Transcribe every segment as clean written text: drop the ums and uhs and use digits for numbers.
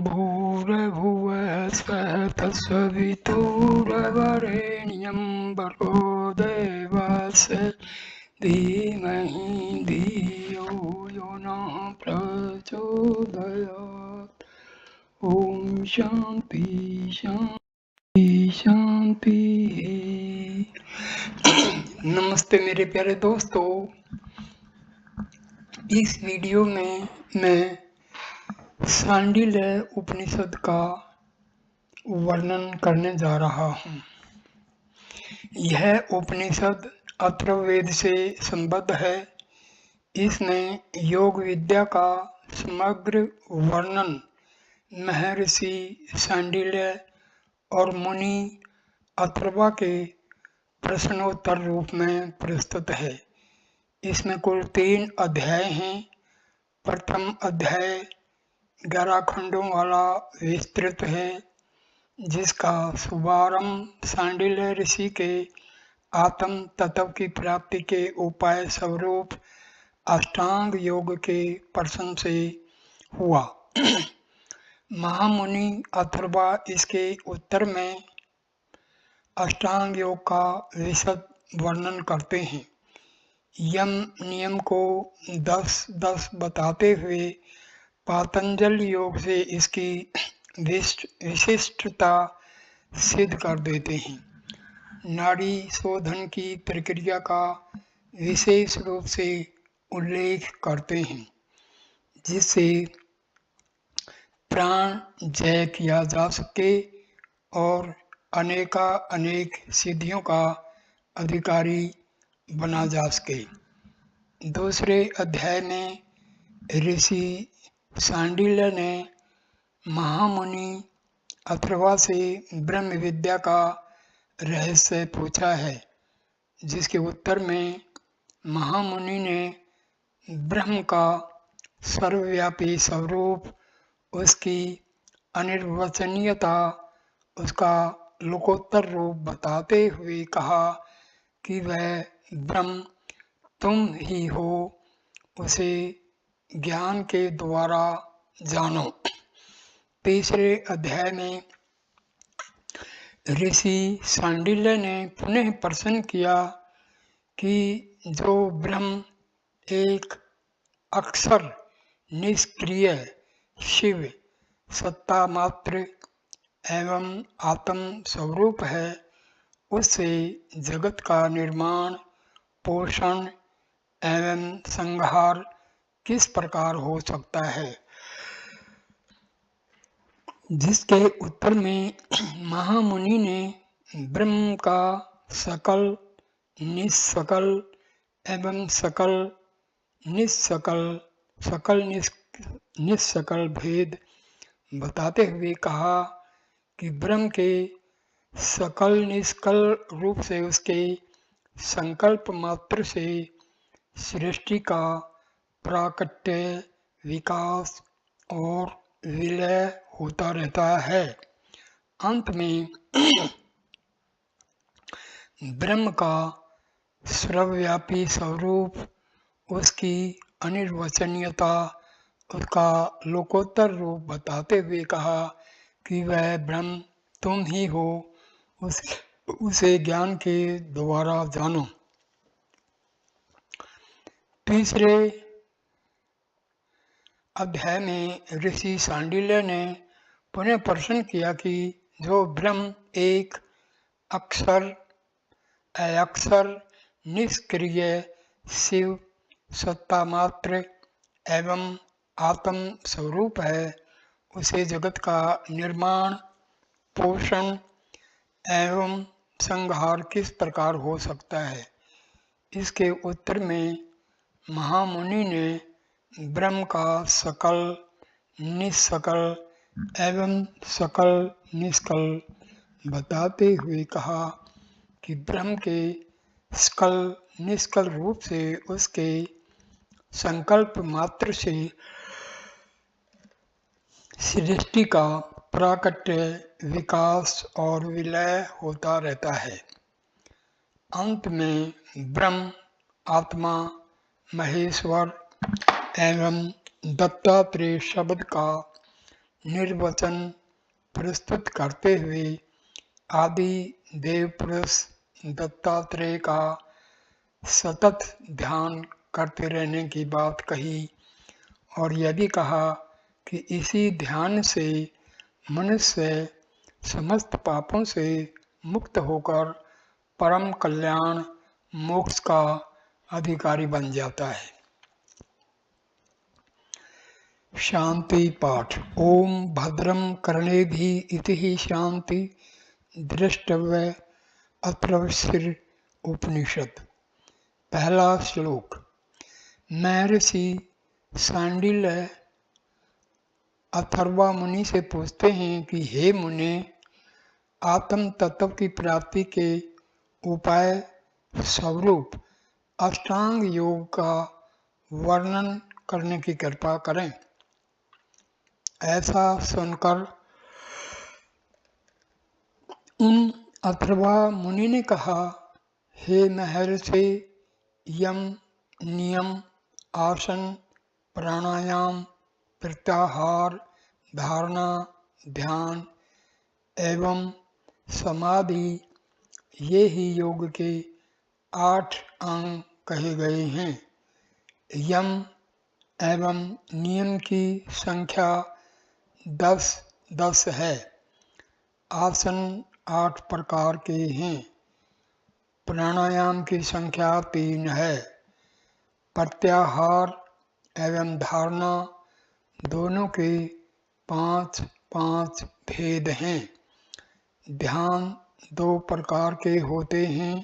भूर्भुवः स्वः तत्सवितुर्वरेण्यं भर्गो देवस्य धीमहि धियो यो नः प्रचोदयात्। ओम शांति शांति शांति। नमस्ते मेरे प्यारे दोस्तों, इस वीडियो में मैं सांडिल्य उपनिषद का वर्णन करने जा रहा हूँ। यह उपनिषद अथर्ववेद से संबद्ध है। इसमें योग विद्या का समग्र वर्णन महर्षि सांडिल्य और मुनि अथर्वा के प्रश्नोत्तर रूप में प्रस्तुत है। इसमें कुल 3 अध्याय हैं। प्रथम अध्याय 11 खंडों वाला विस्तृत है, जिसका शुभारंभ सांडिल्य ऋषि के आत्म तत्व की प्राप्ति के उपाय स्वरूप अष्टांग योग के प्रश्न से हुआ। महामुनि अथर्वा इसके उत्तर में अष्टांग योग का विशद वर्णन करते हैं। यम नियम को 10-10 बताते हुए पातंजल योग से इसकी विशिष्टता सिद्ध कर देते हैं। नाड़ी शोधन की प्रक्रिया का विशेष रूप से उल्लेख करते हैं, जिससे प्राण जय किया जा सके और अनेक सिद्धियों का अधिकारी बना जा सके। दूसरे अध्याय में ऋषि सांडिल्य ने महामुनि अथर्वा से ब्रह्म विद्या का रहस्य पूछा है, जिसके उत्तर में महामुनि ने ब्रह्म का सर्वव्यापी स्वरूप, उसकी अनिर्वचनीयता, उसका लोकोत्तर रूप बताते हुए कहा कि वह ब्रह्म तुम ही हो, उसे ज्ञान के द्वारा जानो। तीसरे अध्याय में ऋषि सांडिल्य ने पुनः प्रश्न किया कि जो ब्रह्म एक अक्षर निष्क्रिय शिव सत्ता मात्र एवं आत्म स्वरूप है, उससे जगत का निर्माण, पोषण एवं संहार किस प्रकार हो सकता है। जिसके उत्तर में महामुनि ने ब्रह्म का सकल निष्कल एवं सकल निष्कल भेद बताते हुए कहा कि ब्रह्म के सकल निष्कल रूप से उसके संकल्प मात्र से सृष्टि का प्राकट्य, विकास और विलय होता रहता है। अंत में ब्रह्म का सर्वव्यापी स्वरूप, उसकी अनिर्वचनीयता, उसका लोकोत्तर रूप बताते हुए कहा कि वह ब्रह्म तुम ही हो, उसे ज्ञान के द्वारा जानो। तीसरे अध्याय में ऋषि सांडिल्य ने पुनः प्रश्न किया कि जो ब्रह्म एक अक्षर अक्षर निष्क्रिय शिव सत्ता मात्र एवं आत्म स्वरूप है, उसे जगत का निर्माण, पोषण एवं संहार किस प्रकार हो सकता है। इसके उत्तर में महामुनि ने ब्रह्म का सकल निष्कल एवं सकल निष्कल बताते हुए कहा कि ब्रह्म के सकल निष्कल रूप से उसके संकल्प मात्र से सृष्टि का प्राकट्य, विकास और विलय होता रहता है। अंत में ब्रह्म, आत्मा, महेश्वर एवं दत्तात्रेय शब्द का निर्वचन प्रस्तुत करते हुए आदि देव पुरुष दत्तात्रेय का सतत ध्यान करते रहने की बात कही और यह भी कहा कि इसी ध्यान से मनुष्य समस्त पापों से मुक्त होकर परम कल्याण मोक्ष का अधिकारी बन जाता है। शांति पाठ। ओम भद्रम कर्णेभिः इति शांति द्रष्टव्य अत्रवश्री उपनिषद। पहला श्लोक। महर्षि सांडिल्य अथर्वा मुनि से पूछते हैं कि हे मुने, आत्म तत्व की प्राप्ति के उपाय स्वरूप अष्टांग योग का वर्णन करने की कृपा करें। ऐसा सुनकर उन अथर्वा मुनि ने कहा, हे महर्षि, यम, नियम, आसन, प्राणायाम, प्रत्याहार, धारणा, ध्यान एवं समाधि ये ही योग के 8 अंग कहे गए हैं। यम एवं नियम की संख्या 10 है। आसन 8 प्रकार के हैं। प्राणायाम की संख्या 3 है। प्रत्याहार एवं धारणा दोनों के 5 भेद हैं। ध्यान 2 प्रकार के होते हैं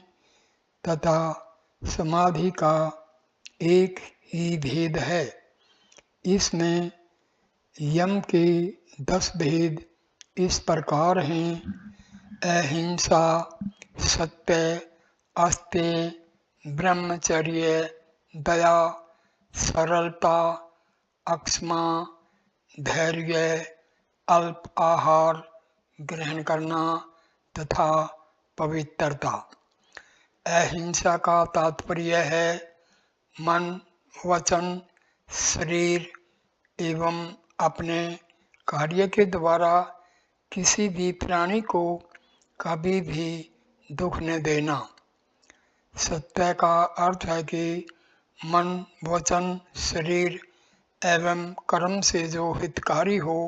तथा समाधि का एक ही भेद है। इसमें यम के 10 भेद इस प्रकार हैं: अहिंसा, सत्य, अस्तेय, ब्रह्मचर्य, दया, सरलता, अक्षमा, धैर्य, अल्प आहार ग्रहण करना तथा पवित्रता। अहिंसा का तात्पर्य है मन, वचन, शरीर एवं अपने कार्य के द्वारा किसी भी प्राणी को कभी भी दुख न देना। सत्य का अर्थ है कि मन, वचन, शरीर एवं कर्म से जो हितकारी हो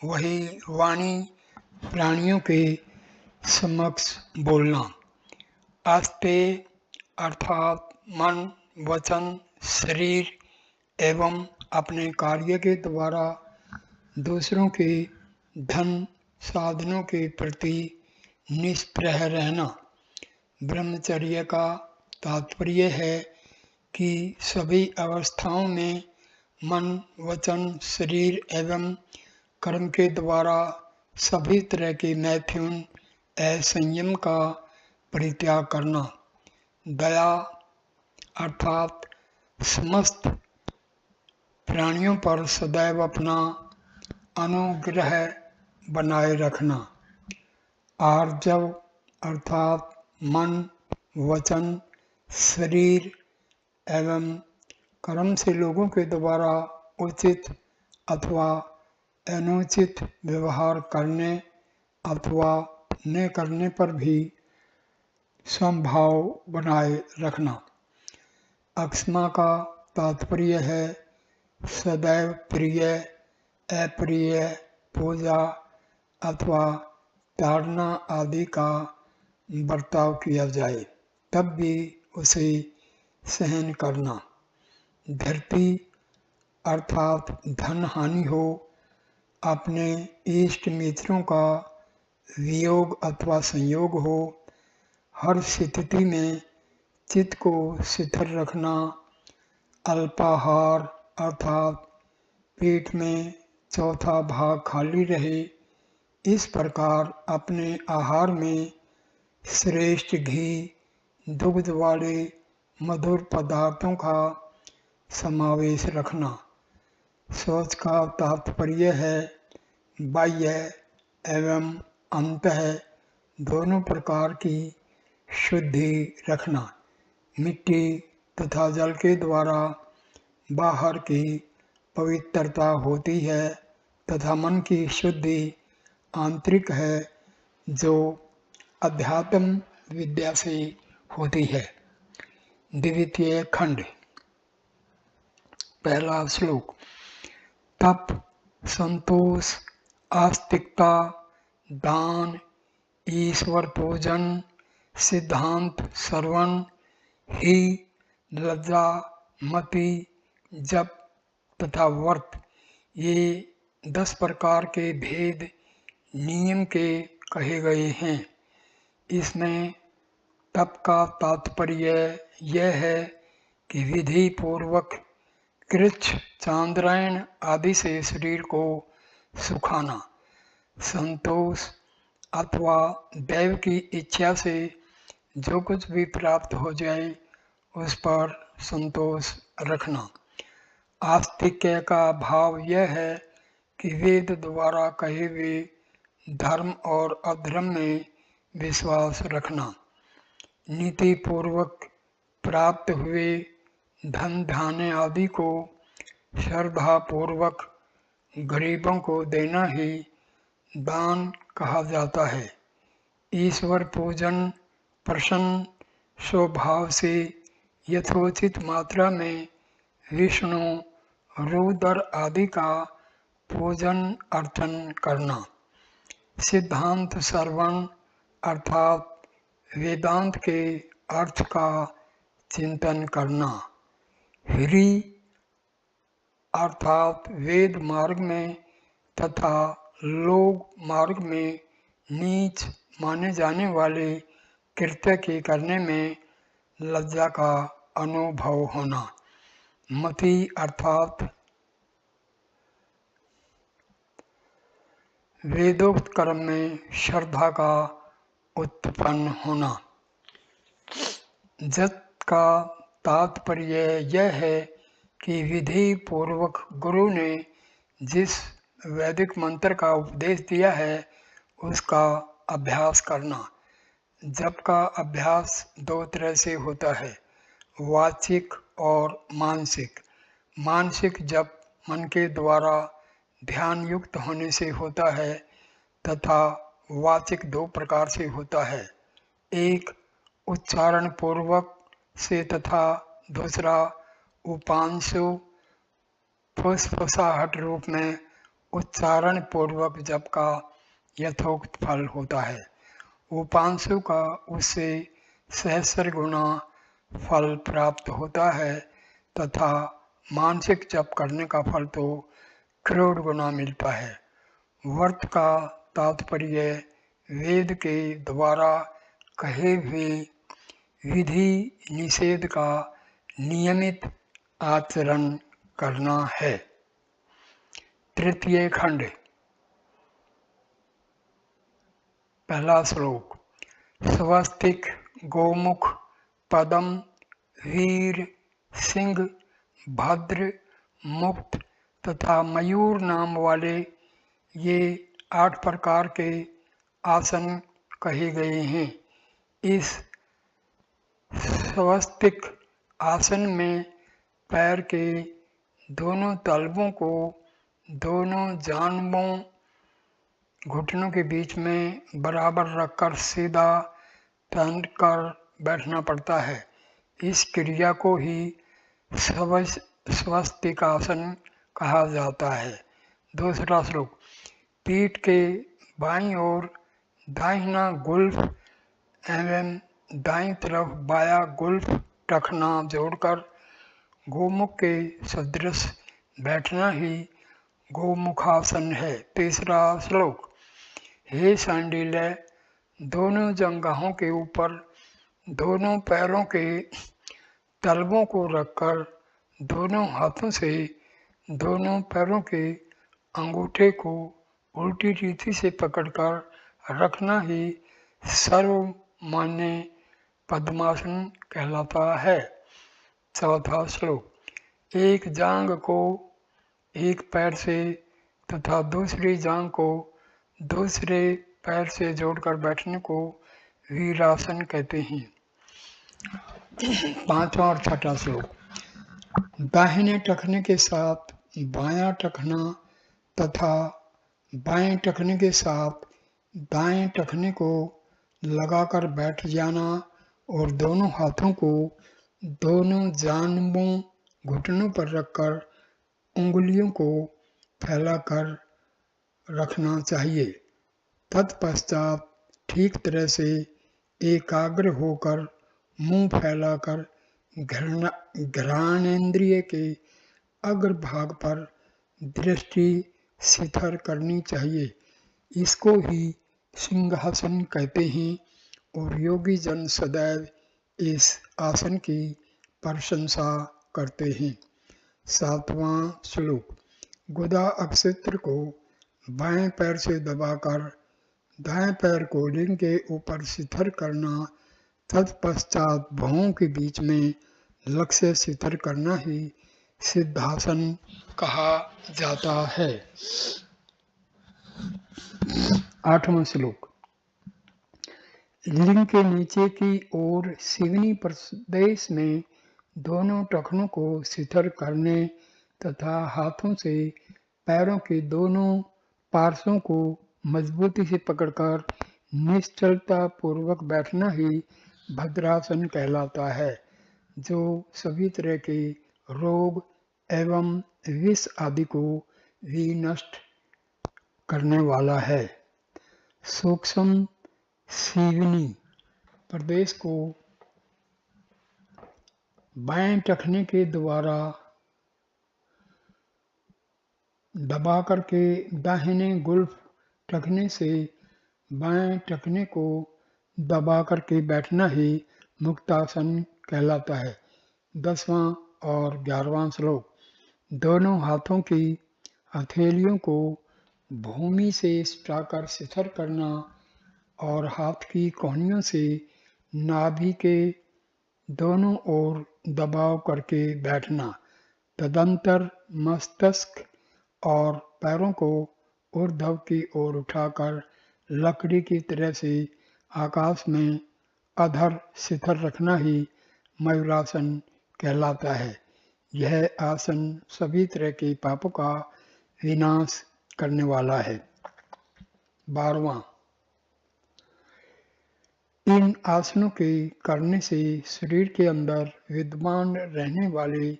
वही वाणी प्राणियों के समक्ष बोलना। अस्तेय अर्थात मन, वचन, शरीर एवं अपने कार्य के द्वारा दूसरों के धन साधनों के प्रति निष्प्रह रहना। ब्रह्मचर्य का तात्पर्य है कि सभी अवस्थाओं में मन, वचन, शरीर एवं कर्म के द्वारा सभी तरह के मैथुन असंयम का परित्याग करना। दया अर्थात समस्त प्राणियों पर सदैव अपना अनुग्रह बनाए रखना। आर्जव अर्थात मन, वचन, शरीर एवं कर्म से लोगों के द्वारा उचित अथवा अनुचित व्यवहार करने अथवा न करने पर भी समभाव बनाए रखना। अक्षमा का तात्पर्य है सदैव प्रिय अप्रिय पूजा अथवा ताड़ना आदि का बर्ताव किया जाए तब भी उसे सहन करना। धृति अर्थात धन हानि हो, अपने इष्ट मित्रों का वियोग अथवा संयोग हो, हर स्थिति में चित्त को स्थिर रखना। अल्पाहार अर्थात पेट में चौथा भाग खाली रहे, इस प्रकार अपने आहार में श्रेष्ठ घी, दुग्ध वाले मधुर पदार्थों का समावेश रखना। शौच का तात्पर्य है बाह्य एवं अंतः दोनों प्रकार की शुद्धि रखना। मिट्टी तथा जल के द्वारा बाहर की पवित्रता होती है तथा मन की शुद्धि आंतरिक है जो अध्यात्म विद्या से होती है। द्वितीय खंड, पहला श्लोक। तप, संतोष, आस्तिकता, दान, ईश्वर पूजन, सिद्धांत श्रवण ही, लज्जा, मति, जप तथा व्रत, ये 10 प्रकार के भेद नियम के कहे गए हैं। इसमें तप का तात्पर्य यह है कि विधि पूर्वक कृच्छ, चांद्रायण आदि से शरीर को सुखाना। संतोष अथवा दैव की इच्छा से जो कुछ भी प्राप्त हो जाए उस पर संतोष रखना। आस्तिक्य का भाव यह है कि वेद द्वारा कहे हुए धर्म और अधर्म में विश्वास रखना। नीति पूर्वक प्राप्त हुए धन धान्य आदि को श्रद्धा पूर्वक गरीबों को देना ही दान कहा जाता है। ईश्वर पूजन प्रसन्न स्वभाव से यथोचित मात्रा में विष्णु, रुद्र आदि का पूजन अर्चन करना। सिद्धांत श्रवण अर्थात वेदांत के अर्थ का चिंतन करना। ह्री अर्थात वेद मार्ग में तथा लोक मार्ग में नीच माने जाने वाले कृत्य के करने में लज्जा का अनुभव होना। मति अर्थात वेदोक्त कर्म में श्रद्धा का उत्पन्न होना। जत का तात्पर्य यह है कि विधि पूर्वक गुरु ने जिस वैदिक मंत्र का उपदेश दिया है उसका अभ्यास करना। जप का अभ्यास 2 तरह से होता है, वाचिक और मानसिक। मानसिक जप मन के द्वारा ध्यान युक्त होने से होता है तथा वाचिक 2 प्रकार से होता है, एक उच्चारण पूर्वक से तथा दूसरा उपांशु फुसफुसाहट रूप में उच्चारण पूर्वक जप का यथोक्त फल होता है। उपांशु का उससे सहस्र गुना फल प्राप्त होता है तथा मानसिक जप करने का फल तो करोड़ गुना मिलता है। व्रत का तात्पर्य वेद के द्वारा कहे हुए विधि निषेध का नियमित आचरण करना है। तृतीय खंड, पहला श्लोक। स्वस्तिक, गोमुख, पदम, वीर, सिंह, भद्र, मुक्त तथा मयूर नाम वाले ये 8 प्रकार के आसन कहे गए हैं। इस स्वस्तिक आसन में पैर के दोनों तलवों को दोनों जांघों घुटनों के बीच में बराबर रखकर सीधा तन कर बैठना पड़ता है। इस क्रिया को ही स्वस्तिक आसन कहा जाता है। दूसरा श्लोक। पीठ के बाईं ओर दाहिना गुल्फ एवं दाईं तरफ बाया गुल्फ रखना जोड़कर गोमुख के सदृश बैठना ही गोमुखासन है। तीसरा श्लोक। हे सांडिल्य, दोनों जंघाओं के ऊपर दोनों पैरों के तलवों को रखकर दोनों हाथों से दोनों पैरों के अंगूठे को उल्टी रीति से पकड़कर रखना ही सर्वमान्य पद्मासन कहलाता है। चौथा श्लोक। एक जांघ को एक पैर से तथा दूसरी जांघ को दूसरे पैर से जोड़कर बैठने को वीरासन कहते हैं। पांचवा और छठा श्लोक। दाहिने टखने के साथ बायां टखना तथा बाएं टखने के साथ दाएं टखने को लगाकर बैठ जाना और दोनों हाथों को दोनों जानिबों घुटनों पर रखकर उंगलियों को फैलाकर रखना चाहिए। तत्पश्चात ठीक तरह से एकाग्र होकर मुंह फैलाकर घ्राणेंद्रिय के अग्रभाग पर दृष्टि स्थिर करनी चाहिए। इसको ही सिंहासन कहते हैं और योगी जन सदैव इस आसन की प्रशंसा करते हैं। 7वां श्लोक। गुदा अक्षत्र को बाएं पैर से दबाकर दाएं पैर को लिंग के ऊपर स्थिर करना, तत्पश्चात भौं के बीच में लक्ष्य स्थिर करना ही सिद्धासन कहा जाता है। 8वां श्लोक। लिंग के नीचे की ओर शिवनी प्रदेश में दोनों टखनों को स्थिर करने तथा हाथों से पैरों के दोनों पार्श्वों को मजबूती से पकड़कर निश्चलता पूर्वक बैठना ही भद्रासन कहलाता है, जो सभी तरह के रोग एवं विष आदि को भी नष्ट करने वाला है। सूक्ष्म शिवनी प्रदेश को बाएं टखने के द्वारा दबा करके दाहिने गुल्फ टखने से बाएं टखने को दबा करके बैठना ही मुक्तासन कहलाता है। 10वां और 11वां श्लोक। दोनों हाथों की हथेलियों को भूमि से सटाकर स्थिर करना और हाथ की कोहनियों से नाभि के दोनों ओर दबाव करके बैठना। तदंतर मस्तिष्क और पैरों को ऊर्ध्व की ओर उठाकर लकड़ी की तरह से आकाश में अधर स्थिर रखना ही मयूरासन कहलाता है। यह आसन सभी तरह के पापों का विनाश करने वाला है। 12वां। इन आसनों के करने से शरीर के अंदर विद्यमान रहने वाले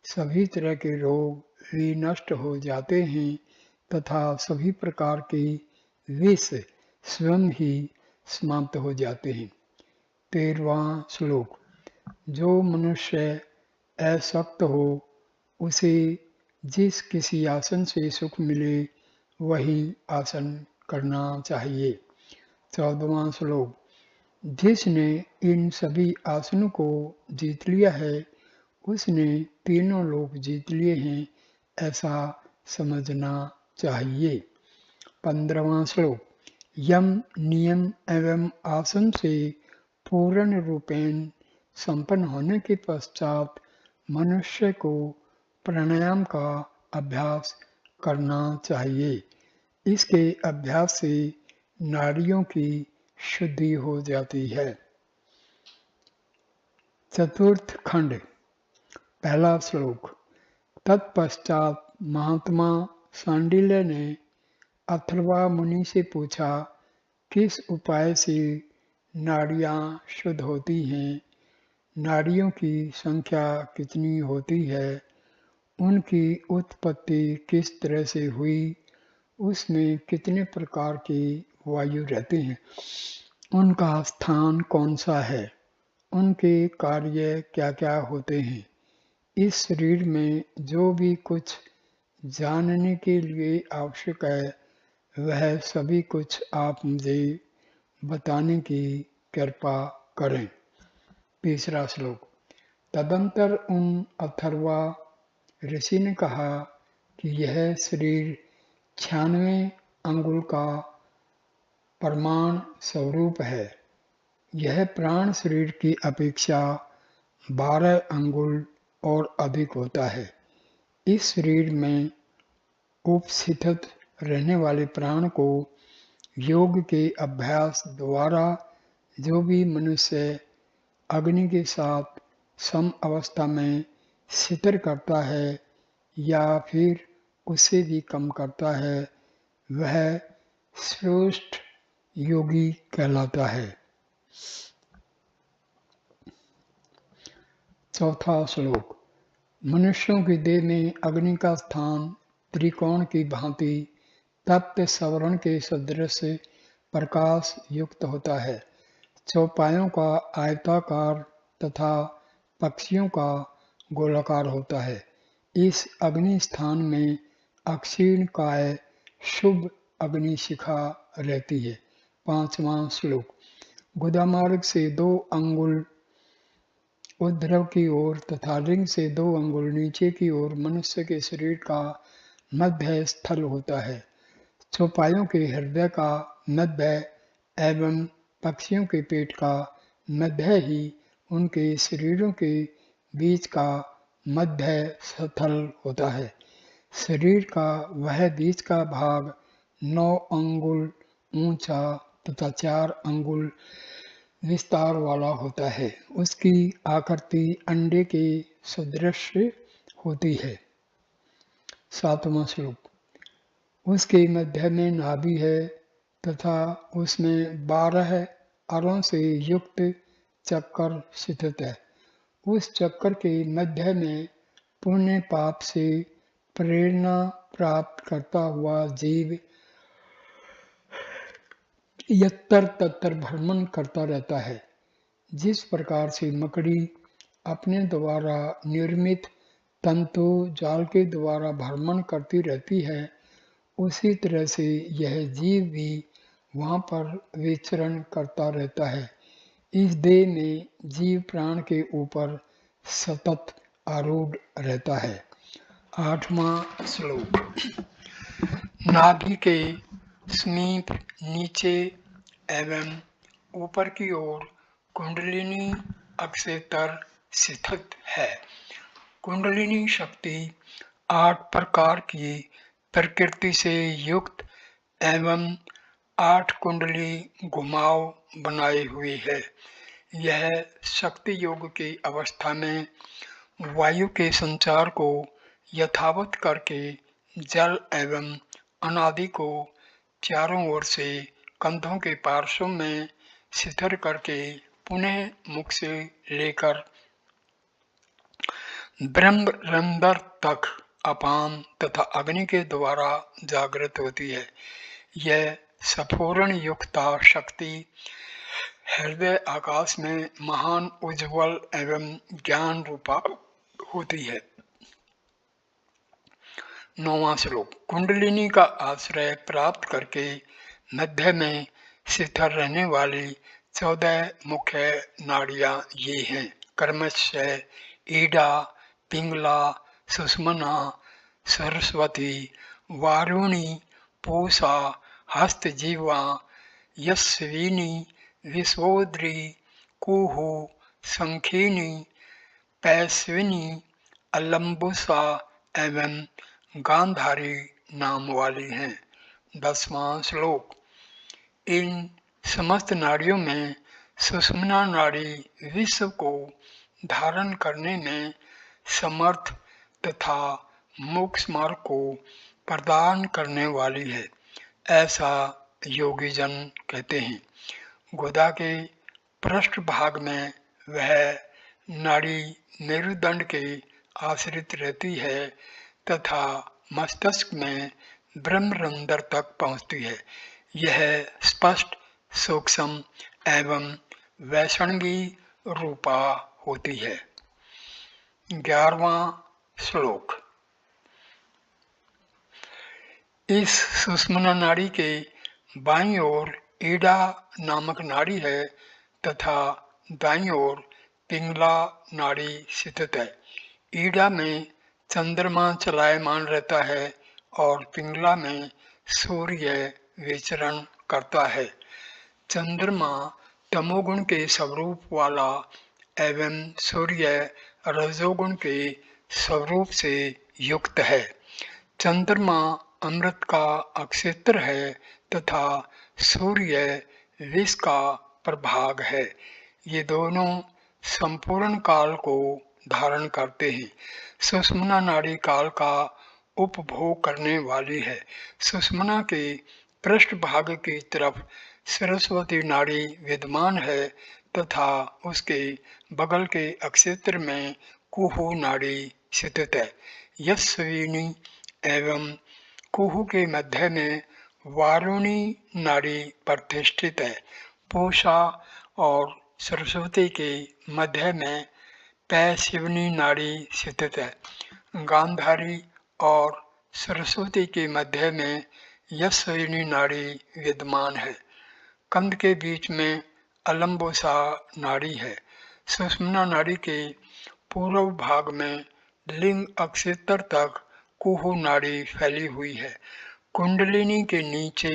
सभी तरह के रोग भी नष्ट हो जाते हैं तथा सभी प्रकार के विष स्वयं ही समाप्त हो जाते हैं। 13वां श्लोक। जो मनुष्य असक्त हो उसे जिस किसी आसन से सुख मिले वही आसन करना चाहिए। 14वां श्लोक। जिसने इन सभी आसनों को जीत लिया है उसने तीनों लोक जीत लिए हैं, ऐसा समझना चाहिए। 15वां श्लोक। यम नियम एवं आसन से पूर्ण रूपेण संपन्न होने के पश्चात मनुष्य को प्राणायाम का अभ्यास करना चाहिए। इसके अभ्यास से नाड़ियों की शुद्धि हो जाती है। चतुर्थ खंड। पहला श्लोक। तत्पश्चात महात्मा सांडिल्य ने अथर्वा मुनि से पूछा, किस उपाय से नाड़ियाँ शुद्ध होती हैं, नाड़ियों की संख्या कितनी होती है, उनकी उत्पत्ति किस तरह से हुई, उसमें कितने प्रकार के वायु रहते हैं, उनका स्थान कौन सा है, उनके कार्य क्या क्या होते हैं, इस शरीर में जो भी कुछ जानने के लिए आवश्यक है वह सभी कुछ आप मुझे बताने की कृपा करें। तीसरा श्लोक। तदंतर उन अथर्वा ऋषि ने कहा कि यह शरीर 96 अंगुल का प्रमाण स्वरूप है। यह प्राण शरीर की अपेक्षा 12 अंगुल और अधिक होता है। इस शरीर में उपस्थित रहने वाले प्राण को योग के अभ्यास द्वारा जो भी मनुष्य अग्नि के साथ सम अवस्था में स्थिर करता है या फिर उससे भी कम करता है, वह श्रेष्ठ योगी कहलाता है। चौथा श्लोक। मनुष्यों की देह में अग्नि का स्थान त्रिकोण की भांति तप्त सवर्ण के सदृश प्रकाश युक्त होता है। चौपायों का आयताकार तथा पक्षियों का गोलाकार होता है। इस अग्नि स्थान में अक्षीण काय शुभ अग्नि शिखा रहती है। पांचवा श्लोक। गुदामार्ग से 2 अंगुल उद्धव की ओर तथा रिंग से 2 अंगुल नीचे की ओर मनुष्य के शरीर का मध्य स्थल होता है। चौपायों के हृदय का मध्य एवं पक्षियों के पेट का मध्य ही उनके शरीरों के बीच का मध्य स्थल होता है। शरीर का वह बीच का भाग 9 अंगुल ऊंचा तथा 4 अंगुल विस्तार वाला होता है। उसकी आकृति अंडे के सदृश होती है। 7वां श्लोक। उसके मध्य में नाभि है तथा उसमें 12 अरों से युक्त चक्कर स्थित है। उस चक्कर के मध्य में पुण्य पाप से प्रेरणा प्राप्त करता हुआ जीव यत्र तत्र भ्रमण करता रहता है। जिस प्रकार से मकड़ी अपने द्वारा निर्मित तंतु जाल के द्वारा भ्रमण करती रहती है, उसी तरह से यह जीव भी वहाँ पर विचरण करता रहता है। इस देह में जीव प्राण के ऊपर सतत आरूढ़ रहता है। 8वां श्लोक। नाभि के समीप नीचे एवं ऊपर की ओर कुंडलिनी अक्षेत्र स्थित है। कुंडलिनी शक्ति 8 प्रकार की प्रकृति से युक्त एवं 8 कुंडली घुमाव बनाए हुई है। यह शक्ति योग की अवस्था में वायु के संचार को यथावत करके जल एवं अनादि को चारों ओर से कंधों के पार्श्व में शिथिल करके पुनः मुख से लेकर ब्रह्मरंध्र तक अपान तथा अग्नि के द्वारा जागृत होती है। यह स्फुरण युक्ता शक्ति हृदय आकाश में महान उज्ज्वल एवं ज्ञान रूपा होती है। 9वां श्लोक। कुंडलिनी का आश्रय प्राप्त करके मध्य में स्थिर रहने वाली 14 मुख्य नाड़ियां ये हैं। कर्मशय, ईडा, पिंगला, सुषुम्ना, सरस्वती, वारुणी, पूषा, हस्तजीवा, यस्विनी, विश्वोदरी, कुहू, संखिनी, पैस्विनी, अलम्बुसा एवं गांधारी नाम वाली हैं। 10वां श्लोक। इन समस्त नाड़ियों में सुषुम्ना नाड़ी विश्व को धारण करने में समर्थ तथा मोक्ष मार्ग को प्रदान करने वाली है, ऐसा योगीजन कहते हैं। गुदा के पृष्ठ भाग में वह नाड़ी मेरुदंड के आश्रित रहती है तथा मस्तिष्क में ब्रह्मरंध्र तक पहुँचती है। यह स्पष्ट, सूक्ष्म एवं वैष्णवी रूपा होती है। 11वां श्लोक। इस सुषुम्ना नाड़ी के बाईं ओर ईडा नामक नाड़ी है तथा दाईं ओर पिंगला नाड़ी स्थित है। ईडा में चंद्रमा चलायमान रहता है और पिंगला में सूर्य विचरण करता है। चंद्रमा तमोगुण के स्वरूप वाला एवं सूर्य रजोगुण के स्वरूप से युक्त है। चंद्रमा अमृत का अक्षेत्र है तथा सूर्य विष का प्रभाग है। ये दोनों संपूर्ण काल को धारण करते हैं। सुषुम्ना नाड़ी काल का उपभोग करने वाली है। सुषुम्ना के पृष्ठभाग की तरफ सरस्वती नाड़ी विद्यमान है तथा उसके बगल के अक्षेत्र में कुहू नाड़ी स्थित है। यशस्विनी एवं कुहू के मध्य में वारुणी नाड़ी प्रतिष्ठित है। पूषा और सरस्वती के मध्य में पैशिवनी नाड़ी स्थित है। गांधारी और सरस्वती के मध्य में यशस्विनी नाड़ी विद्यमान है। कंद के बीच में अलम्बोसा नाड़ी है। सुषुम्ना नाड़ी के पूर्व भाग में लिंग अक्षेत्र तक कुहू नाड़ी फैली हुई है। कुंडलिनी के नीचे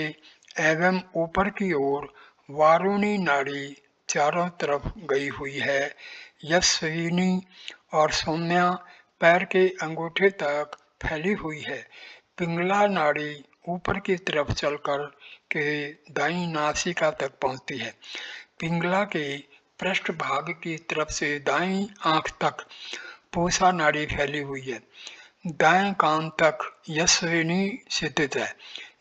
एवं ऊपर की ओर वारुणी नाड़ी चारों तरफ गई हुई है। यशस्विनी और सौम्या पैर के अंगूठे तक फैली हुई है। पिंगला नाड़ी ऊपर की तरफ चलकर के दाईं नासिका तक पहुंचती है। पिंगला के पृष्ठभाग की तरफ से दाईं आंख तक पूषा नाड़ी फैली हुई है। दाएं कान तक यशस्विनी स्थित है।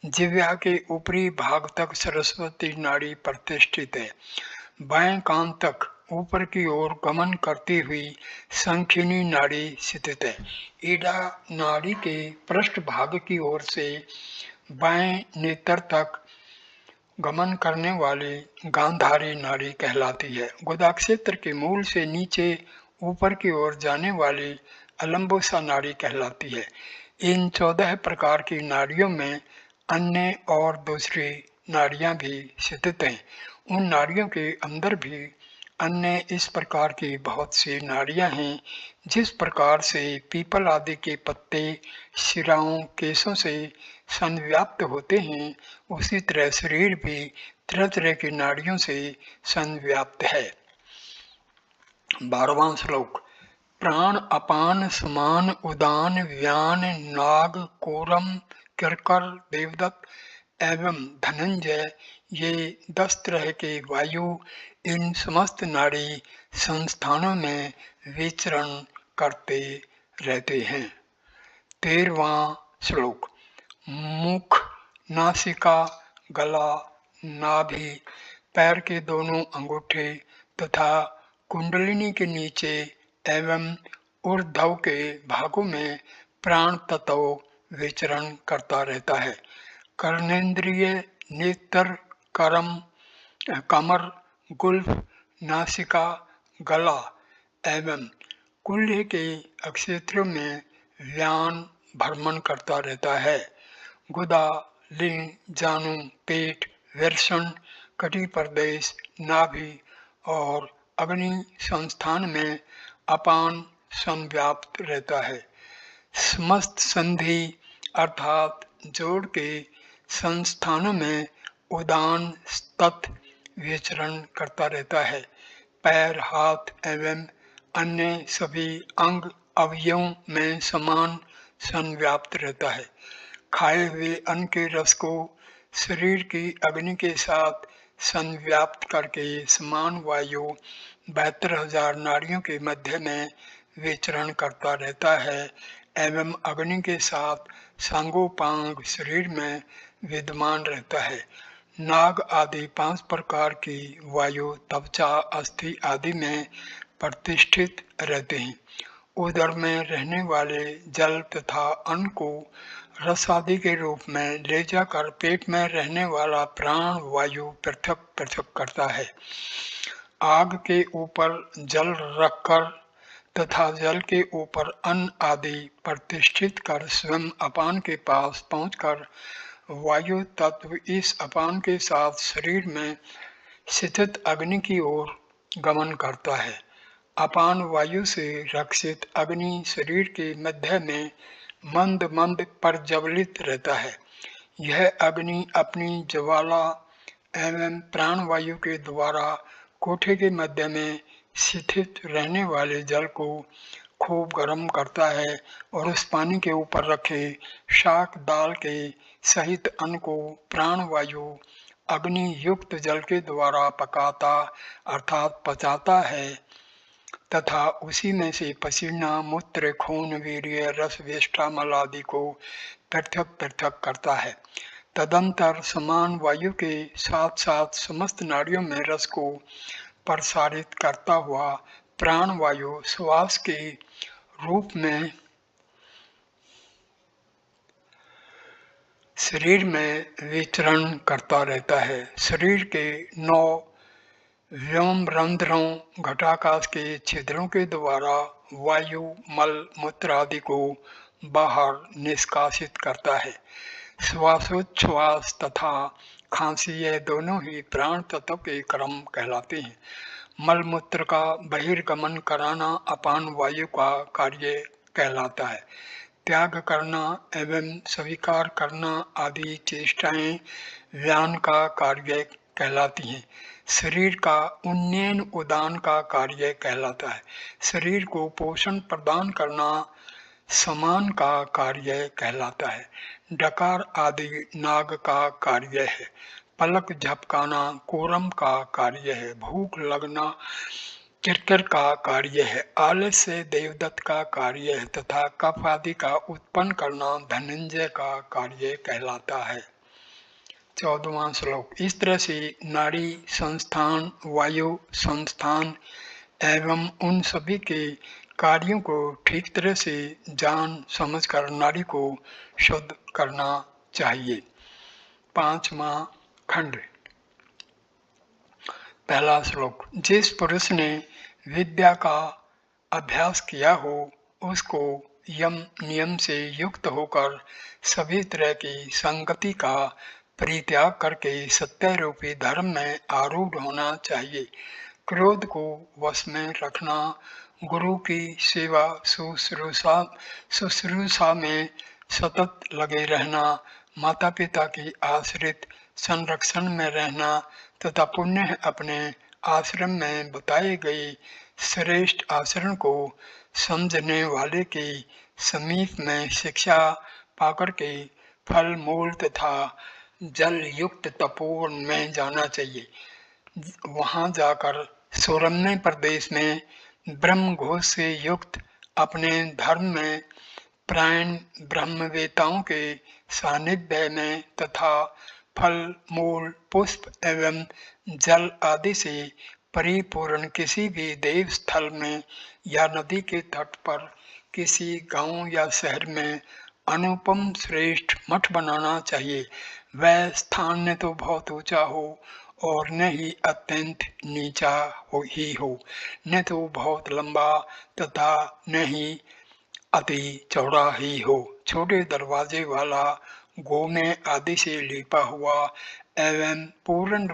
जिह्वा के ऊपरी भाग तक सरस्वती नाड़ी प्रतिष्ठित है। बाएं कान तक ऊपर की ओर गमन करती हुई शंखिनी नाड़ी स्थित है। ईडा नाड़ी के पृष्ठभाग की ओर से बाएं नेत्र तक गमन करने वाली गांधारी नाड़ी कहलाती है। गुदाक्षेत्र के मूल से नीचे ऊपर की ओर जाने वाली अलम्बोसा नाड़ी कहलाती है। इन 14 प्रकार की नाड़ियों में अन्य और दूसरी नाड़ियां भी स्थित हैं। उन नाड़ियों के अंदर भी अन्य इस प्रकार की बहुत सी नाड़ियां हैं। जिस प्रकार से पीपल आदि के पत्ते शिराओं केशों से संव्याप्त होते हैं, उसी तरह शरीर भी तरह तरह की नाड़ियों से संव्याप्त है। 12वां श्लोक। प्राण अपान समान उदान व्यान नाग कोरम किरकर देवदत्त एवं धनंजय, ये 10 तरह के वायु इन समस्त नाड़ी संस्थानों में विचरण करते रहते हैं। 13वां श्लोक। मुख, नासिका, गला, नाभि, पैर के दोनों अंगूठे तथा कुंडलिनी के नीचे एवं ऊर्ध्व के भागों में प्राण तत्व विचरण करता रहता है। कर्णेंद्रिय, नेत्र, कमर, गुल्फ, नासिका, गला एवं कुल्हे के अक्षेत्रों में व्यान भ्रमण करता रहता है। गुदा, लिंग, जानु, पेट, वृषण, कटी प्रदेश, नाभि और अग्नि संस्थान में अपान संव्याप्त रहता है। समस्त संधि अर्थात जोड़ के संस्थानों में उदान तत् विचरण करता रहता है। पैर, हाथ एवं अन्य सभी अंग अवयवों में समान संव्याप्त रहता है। खाए हुए अन्न के रस को शरीर की अग्नि के साथ संव्याप्त करके समान वायु 72,000 नाड़ियों के मध्य में विचरण करता रहता है एवं अग्नि के साथ सांगोपांग शरीर में विद्यमान रहता है। नाग आदि 5 प्रकार की वायु त्वचा, अस्थि आदि में प्रतिष्ठित रहते हैं। उदर में रहने वाले जल तथा अन्न को रस आदि के रूप में ले जाकर पेट में रहने वाला प्राण वायु पृथक पृथक करता है। आग के ऊपर जल रखकर तथा जल के ऊपर अन्न आदि प्रतिष्ठित कर स्वयं अपान के पास पहुंचकर वायु तत्व इस अपान के साथ शरीर में स्थित अग्नि की ओर गमन करता है। अपान वायु से रक्षित अग्नि शरीर के मध्य में मंद मंद प्रज्वलित रहता है। यह अग्नि अपनी ज्वाला एवं प्राणवायु के द्वारा कोठे के मध्य में स्थित रहने वाले जल को खूब गर्म करता है और उस पानी के ऊपर रखे शाक दाल के सहित अन्न को प्राणवायु अग्नि युक्त जल के द्वारा पकाता अर्थात पचाता है तथा उसी में से पसीना, मूत्र, खून, वीर्य, रस, वेष्टा, मल आदि को पृथक पृथक करता है। तदंतर समान वायु के साथ साथ समस्त नाड़ियों में रस को प्रसारित करता हुआ प्राण वायु श्वास के रूप में शरीर में विचरण करता रहता है। शरीर के 9 व्योमरंध्रों घटाकाश के छिद्रों के द्वारा वायु, मल, मूत्र आदि को बाहर निष्कासित करता है। श्वासोच्छ्वास तथा खांसी यह दोनों ही प्राण तत्व के क्रम कहलाते हैं। मल मूत्र का बहिर्गमन कराना अपान वायु का कार्य कहलाता है। त्याग करना एवं स्वीकार करना आदि चेष्टाएं व्यान का कार्य कहलाती हैं। शरीर का उन्नयन उदान का कार्य कहलाता है। शरीर को पोषण प्रदान करना समान का कार्य कहलाता है। डकार आदि नाग का कार्य है। पलक झपकाना कोरम का कार्य है। भूख लगना किरकिर का कार्य है। आलस्य देवदत्त का कार्य है तथा कफ आदि का उत्पन्न करना धनंजय का कार्य कहलाता है। 14वां श्लोक। इस तरह से नाड़ी संस्थान, वायु संस्थान एवं उन सभी के कार्यों को ठीक तरह से जान समझकर नाड़ी को शुद्ध करना चाहिए। 5वां खंड। पहला श्लोक। जिस पुरुष ने विद्या का अभ्यास किया हो उसको यम नियम से युक्त होकर सभी तरह की संगति का परित्याग करके सत्य रूपी धर्म में आरूढ़ होना चाहिए। क्रोध को वश में रखना, गुरु की सेवा शुश्रूषा में सतत लगे रहना, माता पिता की आश्रित संरक्षण में रहना तथा पुण्य अपने आश्रम में बताए गए श्रेष्ठ आचरण को समझने वाले के समीप में शिक्षा पाकर के फल मूल तथा जल युक्त तपोवन में जाना चाहिए। वहां जाकर सौरम्य प्रदेश में ब्रह्म घोष से युक्त अपने धर्म में प्राण ब्रह्मवेताओं के सानिध्य में तथा फल मूल पुष्प एवं जल आदि से परिपूर्ण किसी भी देव स्थल में या नदी के तट पर किसी गांव या शहर में अनुपम श्रेष्ठ मठ बनाना चाहिए। वह स्थान न तो बहुत ऊंचा हो और न ही अत्यंत नीचा हो, न तो बहुत लंबा तथा न ही अति चौड़ा ही हो। छोटे दरवाजे वाला गोमे आदि से लिपा हुआ एवं पूर्ण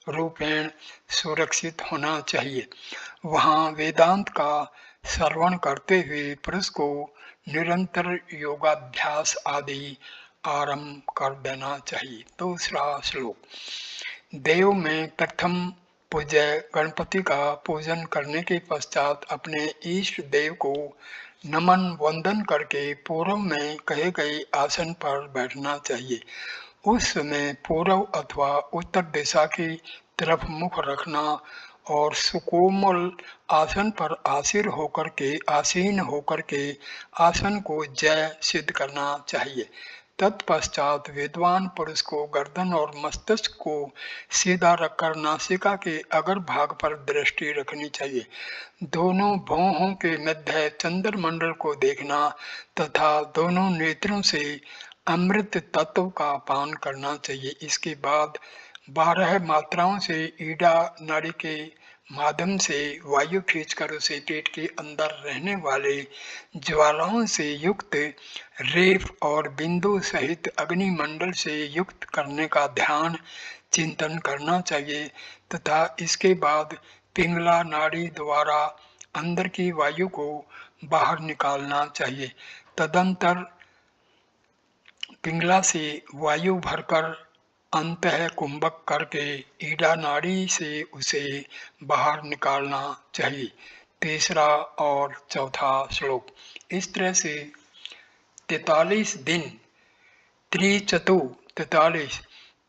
रूपेण सुरक्षित होना चाहिए। वहाँ वेदांत का श्रवण करते हुए पुरुष को निरंतर योगाभ्यास आदि आरंभ कर देना चाहिए। दूसरा श्लोक। देव में प्रथम पूज्य गणपति का पूजन करने के पश्चात अपने इष्ट देव को नमन वंदन करके पूर्व में कहे गए आसन पर बैठना चाहिए। उस समय पूर्व अथवा उत्तर दिशा की तरफ मुख रखना और सुकोमल आसन पर आसीन होकर के आसन को जय सिद्ध करना चाहिए। तत्पश्चात विद्वान पुरुष को गर्दन और मस्तिष्क को सीधा रखकर नासिका के अगर भाग पर दृष्टि रखनी चाहिए। दोनों भौहों के मध्य चंद्रमंडल को देखना तथा दोनों नेत्रों से अमृत तत्व का पान करना चाहिए। इसके बाद 12 मात्राओं से ईडा नाड़ी के माध्यम से वायु खींचकर उसे पेट के अंदर रहने वाले ज्वालाओं से युक्त रेफ और बिंदु सहित अग्निमंडल से युक्त करने का ध्यान चिंतन करना चाहिए तथा इसके बाद पिंगला नाड़ी द्वारा अंदर की वायु को बाहर निकालना चाहिए। तदंतर पिंगला से वायु भरकर अंतः कुंभक करके ईडा नाड़ी से उसे बाहर निकालना चाहिए। तीसरा और चौथा श्लोक। इस तरह से 43 दिन त्रिचतु 43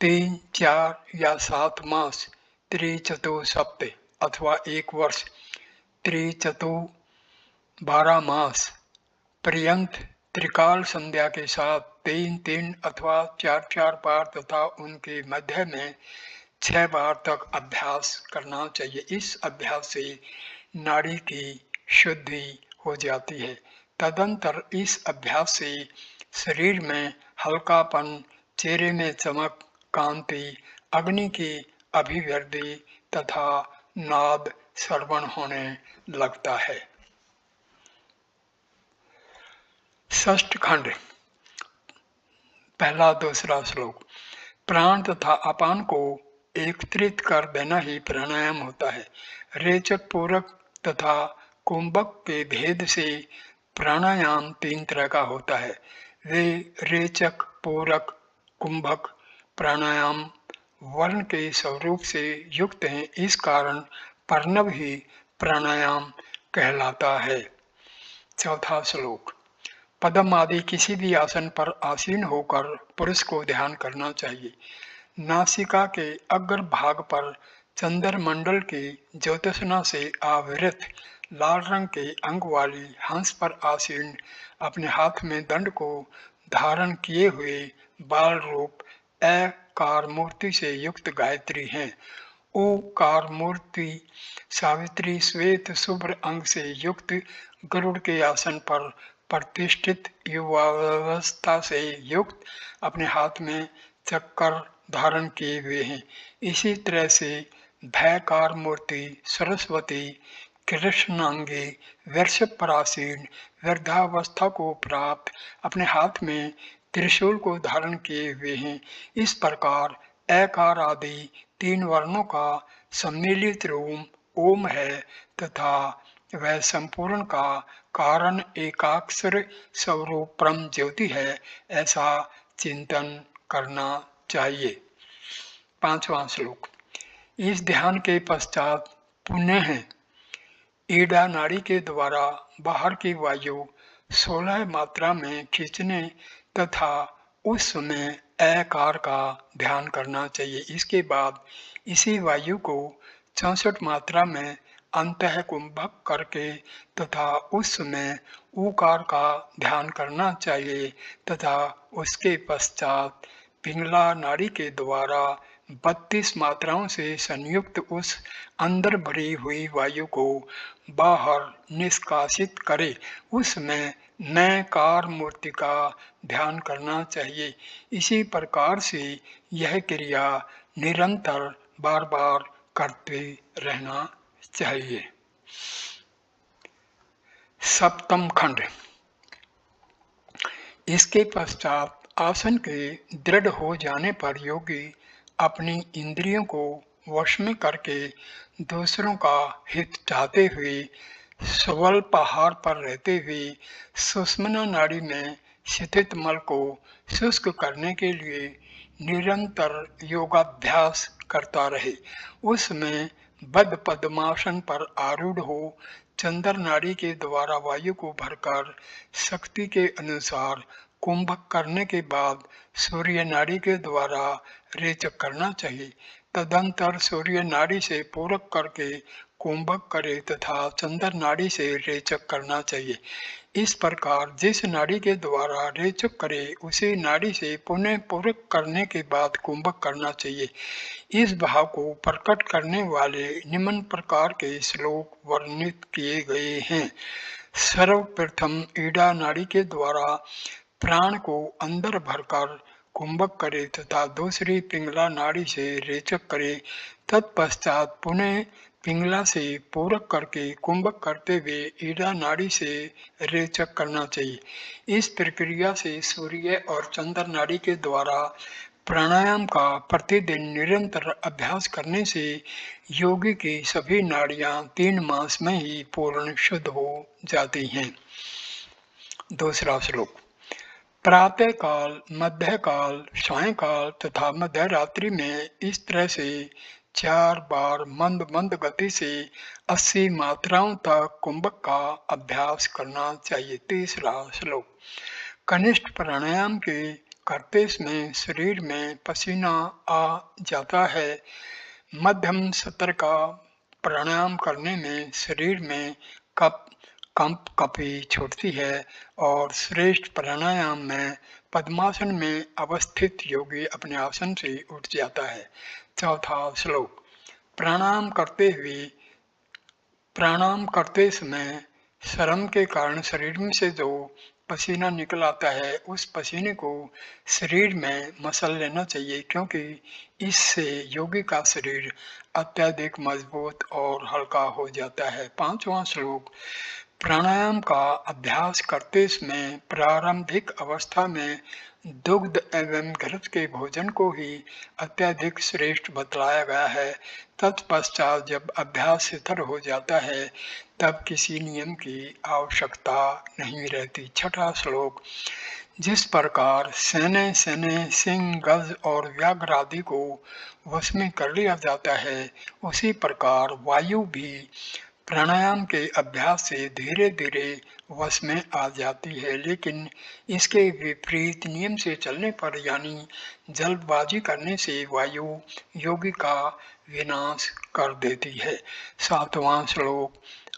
3, 4 या 7 मास त्रिचतु सप्ताह अथवा 1 वर्ष त्रिचतु 12 मास पर्यंत त्रिकाल संध्या के साथ 3-3 अथवा 4-4 बार तथा उनके मध्य में 6 बार तक अभ्यास करना चाहिए। इस अभ्यास से नाड़ी की शुद्धि हो जाती है। तदंतर इस अभ्यास से शरीर में हल्कापन, चेहरे में चमक, कांति, अग्नि की अभिवृद्धि तथा नाद श्रवण होने लगता है। षष्ठ खंड, पहला दूसरा श्लोक। प्राण तथा अपान को एकत्रित कर देना ही प्राणायाम होता है। रेचक, पूरक तथा कुंभक के भेद से प्राणायाम 3 तरह का होता है। वे रेचक, पूरक, कुंभक प्राणायाम वर्ण के स्वरूप से युक्त हैं। इस कारण प्रणव ही प्राणायाम कहलाता है। चौथा श्लोक। पद्म आदि किसी भी आसन पर आसीन होकर पुरुष को ध्यान करना चाहिए। नासिका के अग्र भाग पर चंद्रमंडल की ज्योतिषना से आवृत लाल रंग के अंग वाली हंस पर आसीन अपने हाथ में दंड को धारण किए हुए बाल रूप एकार मूर्ति से युक्त गायत्री हैं। ओकार मूर्ति सावित्री श्वेत शुभ्र अंग से युक्त गरुड़ के आसन पर प्रतिष्ठित युवावस्था से युक्त अपने हाथ में चक्कर धारण किए हुए हैं। इसी तरह से भयकार मूर्ति सरस्वती कृष्णांगी वृषभ पर आसीन वृद्धावस्था को प्राप्त अपने हाथ में त्रिशूल को धारण किए हुए हैं। इस प्रकार एकार आदि 3 वर्णों का सम्मिलित रूप ओम है तथा वह संपूर्ण का कारण एकाक्षर स्वरूप परम ज्योति है, ऐसा चिंतन करना चाहिए। 5वां श्लोक। इस ध्यान के पश्चात पुनः ईड़ा नाड़ी के द्वारा बाहर की वायु 16 मात्रा में खींचने तथा उस समय एकार का ध्यान करना चाहिए। इसके बाद इसी वायु को 64 मात्रा में अंतः कुंभक करके तथा उस समय ऊकार का ध्यान करना चाहिए तथा उसके पश्चात पिंगला नाड़ी के द्वारा 32 मात्राओं से संयुक्त उस अंदर भरी हुई वायु को बाहर निष्कासित करे। उसमें नयकार मूर्ति का ध्यान करना चाहिए। इसी प्रकार से यह क्रिया निरंतर बार बार करते रहना चाहिए। सप्तम खंड। इसके पश्चात आसन के दृढ़ हो जाने पर योगी अपनी इंद्रियों को वश में करके दूसरों का हित चाहते हुए स्वल्पाहार पर रहते हुए सुषुम्ना नाड़ी में स्थित मल को शुष्क करने के लिए निरंतर योगाभ्यास करता रहे। उसमें बद्ध पद्मासन पर आरूढ़ हो चंद्र नाड़ी के द्वारा वायु को भरकर शक्ति के अनुसार कुंभक करने के बाद सूर्य नाड़ी के द्वारा रेचक करना चाहिए। तदंतर सूर्य नाड़ी से पूरक करके कुंभक करे तथा चंद्र नाड़ी से रेचक करना चाहिए। इस प्रकार जिस नाड़ी के द्वारा रेचक करे उसी नाड़ी से पुनः पूरक करने के बाद कुंभक करना चाहिए। इस भाव को प्रकट करने वाले निम्न प्रकार के श्लोक वर्णित किए गए हैं। सर्वप्रथम ईड़ा नाड़ी के द्वारा प्राण को अंदर भरकर कुंभक करे तथा दूसरी पिंगला नाड़ी से रेचक करे। तत्पश्चात पुनः पिंगला से पूरक करके कुंभक करते हुए ईड़ा नाड़ी से रेचक करना चाहिए। इस प्रक्रिया से सूर्य और चंद्र नाड़ी के द्वारा प्राणायाम का प्रतिदिन निरंतर अभ्यास करने से योगी की सभी नाड़ियां 3 मास में ही पूर्ण शुद्ध हो जाती हैं। दूसरा श्लोक। प्रातः काल, मध्य काल, सायंकाल तथा मध्य रात्रि में इस तरह से 4 बार मंद मंद गति से 80 मात्राओं तक कुंभक का अभ्यास करना चाहिए। तीसरा श्लोक। कनिष्ठ प्राणायाम के करते समय शरीर में पसीना आ जाता है। मध्यम सत्र का प्राणायाम करने में शरीर में कंपी छूटती है और श्रेष्ठ प्राणायाम में पद्मासन में अवस्थित योगी अपने आसन से उठ जाता है। चौथा श्लोक। प्राणायाम करते समय श्रम के कारण शरीर में से जो पसीना निकल आता है, उस पसीने को शरीर में मसल लेना चाहिए, क्योंकि इससे योगी का शरीर अत्यधिक मजबूत और हल्का हो जाता है। पांचवा श्लोक। प्राणायाम का अभ्यास करते समय प्रारंभिक अवस्था में दुग्ध एवं घृत के भोजन को ही अत्यधिक श्रेष्ठ बतलाया गया है। तत्पश्चात जब अभ्यास स्थिर हो जाता है, तब किसी नियम की आवश्यकता नहीं रहती। छठा श्लोक। जिस प्रकार सेने सिंह, गज और व्याघ्र आदि को वश में कर लिया जाता है, उसी प्रकार वायु भी प्राणायाम के अभ्यास से धीरे धीरे वश में आ जाती है, लेकिन इसके विपरीत नियम से चलने पर यानी जल्दबाजी करने से वायु योगी का विनाश कर देती है। सातवां श्लोक।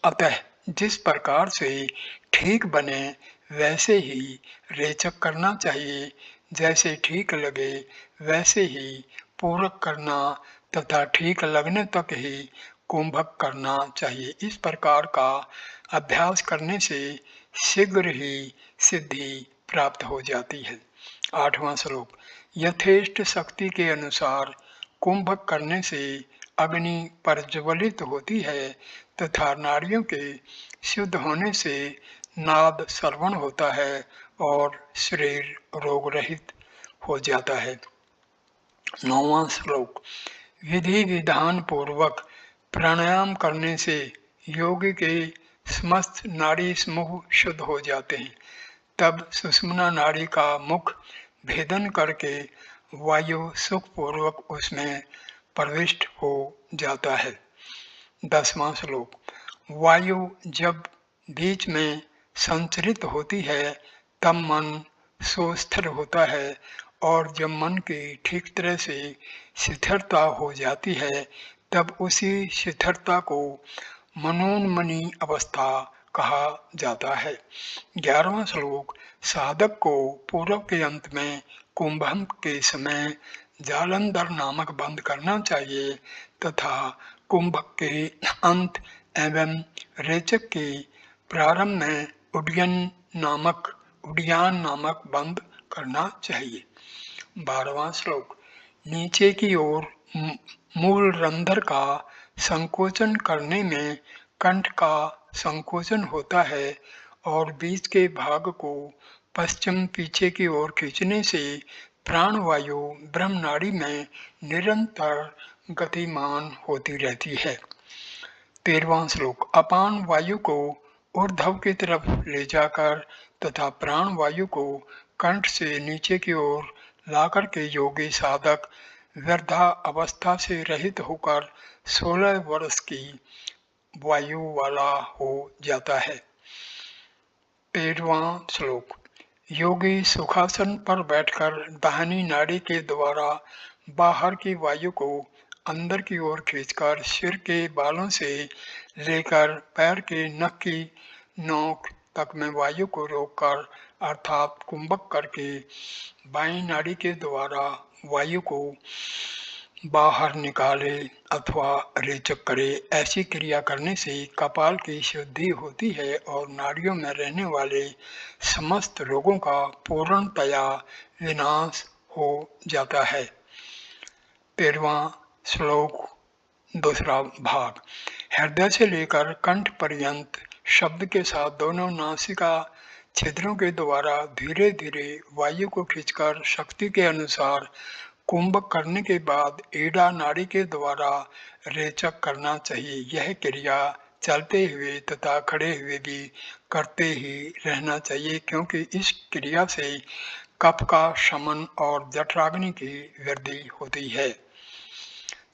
अतः जिस प्रकार से ठीक बने वैसे ही रेचक करना चाहिए, जैसे ठीक लगे वैसे ही पूरक करना तथा ठीक लगने तक ही कुंभक करना चाहिए। इस प्रकार का अभ्यास करने से शीघ्र ही सिद्धि प्राप्त हो जाती है। आठवां श्लोक। यथेष्ट शक्ति के अनुसार कुंभक करने से अग्नि प्रज्वलित होती है तथा नाड़ियों के शुद्ध होने से नाद श्रवण होता है और शरीर रोग रहित हो जाता है। नौवां श्लोक। विधि विधान पूर्वक प्राणायाम करने से योगी के समस्त नाड़ी समूह शुद्ध हो जाते हैं। तब सुषुम्ना नाड़ी का मुख भेदन करके वायु सुखपूर्वक उसमें प्रविष्ट हो जाता है। 10वां श्लोक। वायु जब बीच में संचरित होती है, तब मन सुस्थिर होता है, और जब मन की ठीक तरह से शिथिलता हो जाती है, तब उसी शिथिलता को मनोन्मनी अवस्था कहा जाता है। 11वां श्लोक। साधक को पूर्व के अंत में कुंभक के समय जालंधर नामक बंद करना चाहिए तथा कुंभक के अंत एवं रेचक के प्रारंभ में उड्डयन नामक बंद करना चाहिए। 12वां श्लोक। नीचे की ओर मूल रंध्र का संकोचन करने में कंठ का संकोचन होता है और बीच के भाग को पश्चिम पीछे की ओर खींचने से प्राणवायु ब्रह्मनाड़ी में निरंतर गतिमान होती रहती है। 13वां श्लोक। अपान वायु को ऊर्ध्व की तरफ ले जाकर तथा प्राण वायु को कंठ से नीचे की ओर लाकर के योगी साधक वृद्धा अवस्था से रहित होकर 16 वर्ष की वायु वाला हो जाता है। 13वां श्लोक। योगी सुखासन पर बैठकर दाहिनी नाड़ी के द्वारा बाहर की वायु को अंदर की ओर खींचकर सिर के बालों से लेकर पैर के नख की नोक तक में वायु को रोककर अर्थात कुंभक करके बाईं नाड़ी के द्वारा वायु को बाहर निकाले अथवा रेचक करे। ऐसी क्रिया करने से कपाल की शुद्धि होती है और नाड़ियों में रहने वाले समस्त रोगों का पूर्णतया विनाश हो जाता है। 13वां श्लोक दूसरा भाग। हृदय से लेकर कंठ पर्यंत शब्द के साथ दोनों नासिका छिद्रों के द्वारा धीरे धीरे वायु को खींचकर शक्ति के अनुसार कुंभक करने के बाद ईड़ा नाड़ी के द्वारा रेचक करना चाहिए। यह क्रिया चलते हुए तथा खड़े हुए भी करते ही रहना चाहिए, क्योंकि इस क्रिया से कफ का शमन और जठराग्नि की वृद्धि होती है।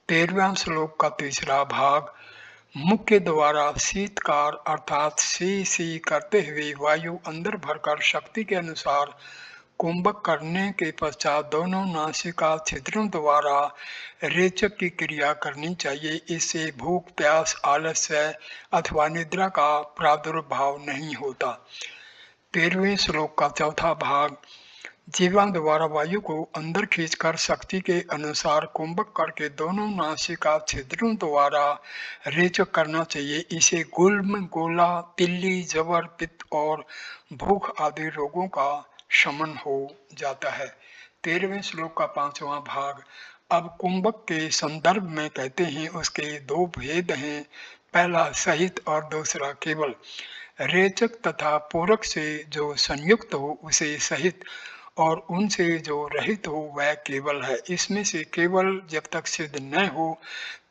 13वें श्लोक का तीसरा भाग। मुख के द्वारा शीतकार अर्थात सी करते हुए वायु अंदर भरकर शक्ति के अनुसार कुंभक करने के पश्चात दोनों नासिका छिद्रों द्वारा रेचक की क्रिया करनी चाहिए। इससे भूख, प्यास, आलस्य अथवा निद्रा का प्रादुर्भाव नहीं होता। 13वें श्लोक का चौथा भाग। जीवा द्वारा वायु को अंदर खींचकर शक्ति के अनुसार कुंभक करके दोनों नासिका छिद्रों द्वारा रेचक करना चाहिए। इसे गुल्म, गोला, तिल्ली, जबर, पित्त और भूख आदि रोगों का शमन हो जाता है। 13वें श्लोक का 5वां भाग। अब कुंभक के संदर्भ में कहते हैं उसके दो भेद हैं, पहला सहित और दूसरा केवल। रेचक तथा पूरक से जो संयुक्त हो उसे सहित और उनसे जो रहित हो वह केवल है। इसमें से केवल जब तक सिद्ध न हो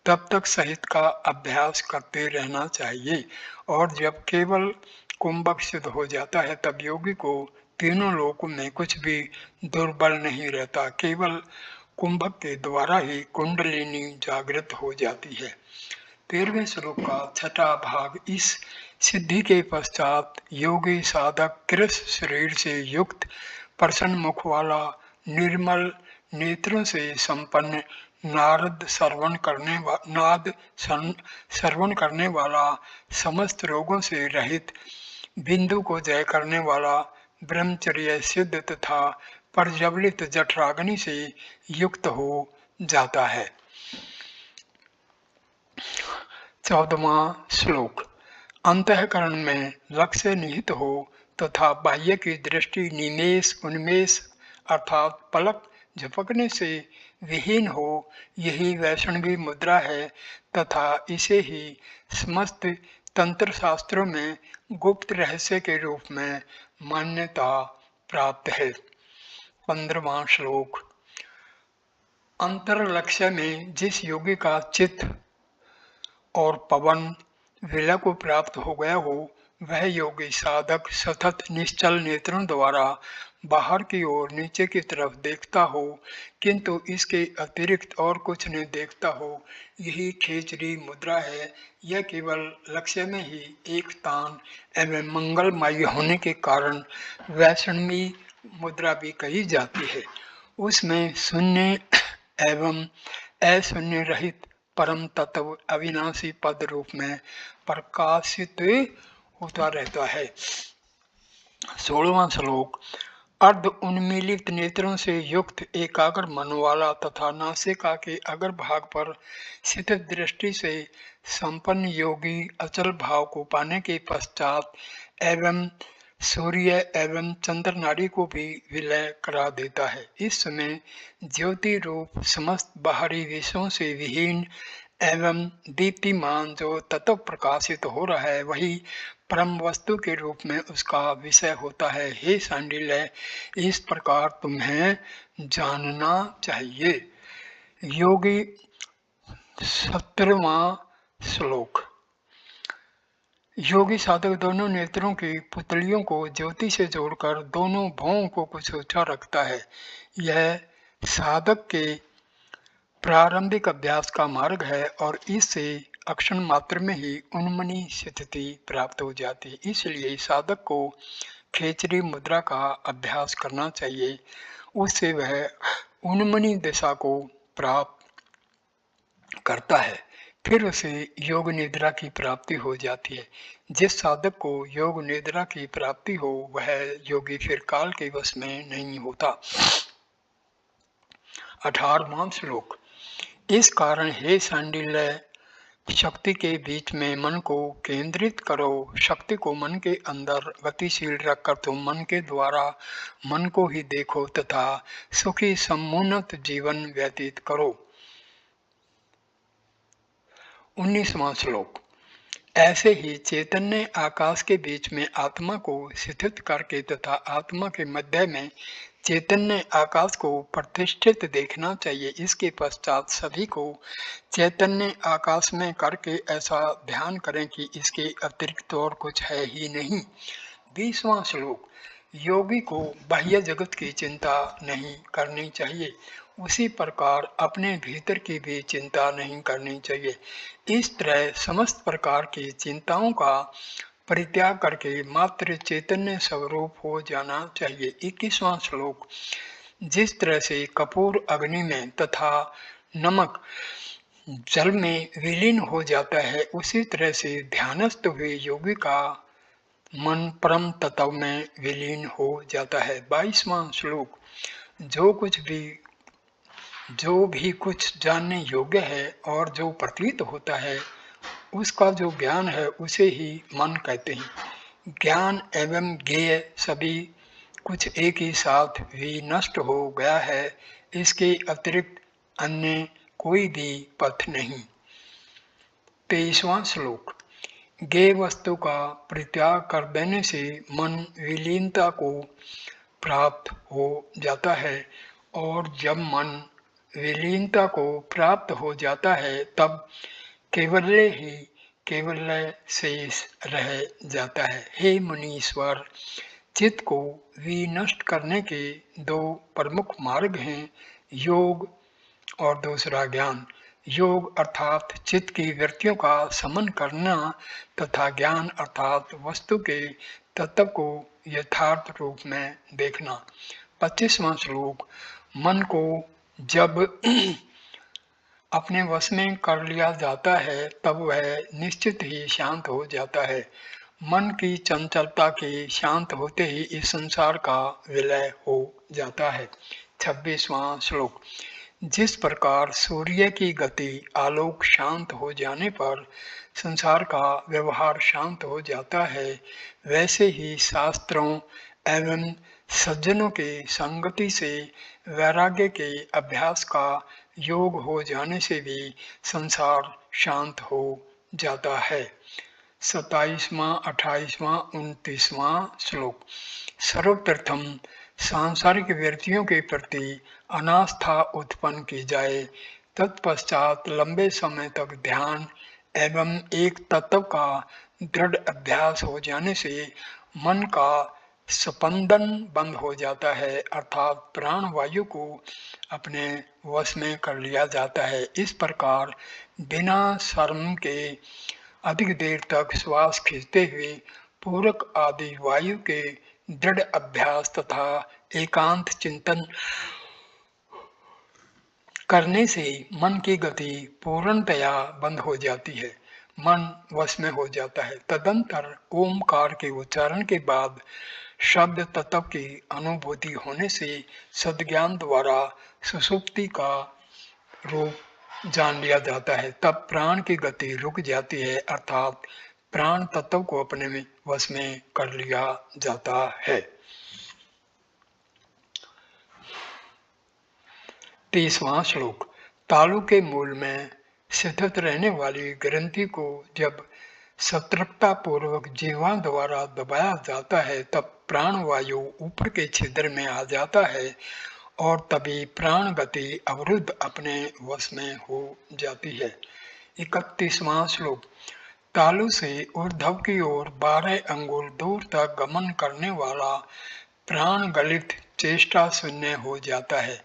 तब तक सहित का अभ्यास करते रहना चाहिए, और जब केवल कुंभक सिद्ध हो जाता है तब योगी को तीनों लोकों में कुछ भी दुर्बल नहीं रहता। केवल कुंभक के द्वारा ही कुंडलिनी जागृत हो जाती है। 13वें श्लोक का 6वां भाग। इस सिद्धि के पश्चात योगी साधक कृश शरीर से युक्त, प्रसन्न मुख वाला, निर्मल नेत्रों से संपन्न, नाद श्रवण करने वाला, समस्त रोगों से रहित, बिंदु को जय करने वाला, ब्रह्मचर्य सिद्ध तथा प्रज्वलित जठराग्नि से युक्त हो जाता है। 14वां श्लोक। अंतःकरण में लक्ष्य निहित हो तथा बाह्य की दृष्टि निमेष उन्मेष अर्थात पलक झपकने से विहीन हो, यही वैष्णवी मुद्रा है तथा इसे ही समस्त तंत्र शास्त्रों में गुप्त रहस्य के रूप में मान्यता प्राप्त है। 15वां श्लोक। अंतर लक्ष्य में जिस योगी का चित्त और पवन विलय को प्राप्त हो गया हो वह योगी साधक सतत निश्चल नेत्रों द्वारा बाहर की ओर नीचे की तरफ देखता हो, किंतु इसके अतिरिक्त और कुछ नहीं देखता हो, यही खेचरी मुद्रा है। यह केवल लक्ष्य में ही एक तान एवं मंगलमय होने के कारण वैष्णवी मुद्रा भी कही जाती है। उसमें शून्य एवं अशून्य रहित परम तत्व अविनाशी पद रूप में प्रकाशित होता रहता है। 16वां श्लोक। अर्ध उन्मीलित नेत्रों से युक्त एकाग्र मन वाला तथा नासिका के अग्र भाग पर स्थित दृष्टि से संपन्न योगी अचल भाव को पाने के पश्चात एवं सूर्य एवं चंद्र नाड़ी को भी विलय करा देता है। इस समय ज्योति रूप समस्त बाहरी विषयों से विहीन एवं दीप्तिमान जो तत्व प्रकाशित हो रहा है वही परम वस्तु के रूप में उसका विषय होता है। हे सांडिल्य, इस प्रकार तुम्हें जानना चाहिए। योगी 17वां श्लोक। योगी साधक दोनों नेत्रों की पुतलियों को ज्योति से जोड़कर दोनों भौं को कुछ ऊंचा रखता है। यह साधक के प्रारंभिक अभ्यास का मार्ग है और इससे अक्षण मात्र में ही उन्मनी स्थिति प्राप्त हो जाती है। इसलिए साधक को खेचरी मुद्रा का अभ्यास करना चाहिए, उससे वह उन्मनी दिशा को प्राप्त करता है, फिर उसे योग निद्रा की प्राप्ति हो जाती है। जिस साधक को योग निद्रा की प्राप्ति हो वह योगी फिर काल के वश में नहीं होता। 18वां श्लोक। इस कारण हे सांडिल्य, शक्ति के बीच में मन को केंद्रित करो। शक्ति को मन के अंदर गतिशील रखकर तुम मन के द्वारा मन को ही देखो तथा सुखी समुन्नत जीवन व्यतीत करो। 19वां श्लोक। ऐसे ही चैतन्य आकाश के बीच में आत्मा को स्थित करके तथा आत्मा के मध्य में चैतन्य आकाश को प्रतिष्ठित देखना चाहिए। इसके पश्चात सभी को चैतन्य आकाश में करके ऐसा ध्यान करें कि इसके अतिरिक्त और कुछ है ही नहीं। 20वां श्लोक। योगी को बाह्य जगत की चिंता नहीं करनी चाहिए, उसी प्रकार अपने भीतर की भी चिंता नहीं करनी चाहिए। इस तरह समस्त प्रकार की चिंताओं का परित्याग करके मात्र चैतन्य स्वरूप हो जाना चाहिए। 21वां श्लोक। जिस तरह से कपूर अग्नि में तथा नमक जल में विलीन हो जाता है, उसी तरह से ध्यानस्थ हुए योगी का मन परम तत्व में विलीन हो जाता है। 22वां श्लोक। जो भी कुछ जानने योग्य है और जो प्रतीत होता है, उसका जो ज्ञान है उसे ही मन कहते हैं। ज्ञान एवं ज्ञेय सभी कुछ एक ही साथ भी नष्ट हो गया है, इसके अतिरिक्त अन्य कोई भी पथ नहीं। 23वां श्लोक। ज्ञेय वस्तु का परित्याग कर देने से मन विलीनता को प्राप्त हो जाता है, और जब मन विलीनता को प्राप्त हो जाता है तब केवल्य ही केवल्य शेष रह जाता है। हे मुनीश्वर, चित्त को विनष्ट करने के दो प्रमुख मार्ग हैं, योग और दूसरा ज्ञान। योग अर्थात चित्त की वृत्तियों का शमन करना तथा ज्ञान अर्थात वस्तु के तत्व को यथार्थ रूप में देखना। 25वां श्लोक। मन को जब अपने वश में कर लिया जाता है तब वह निश्चित ही शांत हो जाता है। मन की चंचलता के शांत होते ही इस संसार का विलय हो जाता है। 26वां श्लोक। जिस प्रकार सूर्य की गति आलोक शांत हो जाने पर संसार का व्यवहार शांत हो जाता है, वैसे ही शास्त्रों एवं सज्जनों के संगति से वैराग्य के अभ्यास का योग हो जाने से भी संसार शांत हो जाता है। 27वां, 28वां, 29वां श्लोक। सर्वप्रथम सांसारिक वृत्तियों के प्रति अनास्था उत्पन्न की जाए, तत्पश्चात लंबे समय तक ध्यान एवं एक तत्व का दृढ़ अभ्यास हो जाने से मन का स्पंदन बंद हो जाता है, अर्थात प्राण वायु को अपने वश में कर लिया जाता है। इस प्रकार बिना शर्म के अधिक देर तक श्वास खींचते हुए पूरक आदि वायु के दृढ़ अभ्यास तथा एकांत चिंतन करने से मन की गति पूर्णतया बंद हो जाती है, मन वश में हो जाता है। तदंतर ओमकार के उच्चारण के बाद शब्द तत्व की अनुभूति होने से सद्ज्ञान द्वारा सुषुप्ति का रूप जान लिया जाता है। तब प्राण की गति रुक जाती है, अर्थात प्राण तत्व को अपने में वश में कर लिया जाता है। 30वां श्लोक। तालु के मूल में स्थित रहने वाली ग्रंथि को जब सतर्कता पूर्वक जीवा द्वारा दबाया जाता है तब प्राण वायु ऊपर के छिद्र में आ जाता है और तभी प्राण गति अवरुद्ध अपने वश में हो जाती है। 31वां श्लोक। तालु से ऊर्ध्व की ओर 12 अंगुल दूर तक गमन करने वाला प्राण गलित चेष्टा शून्य हो जाता है,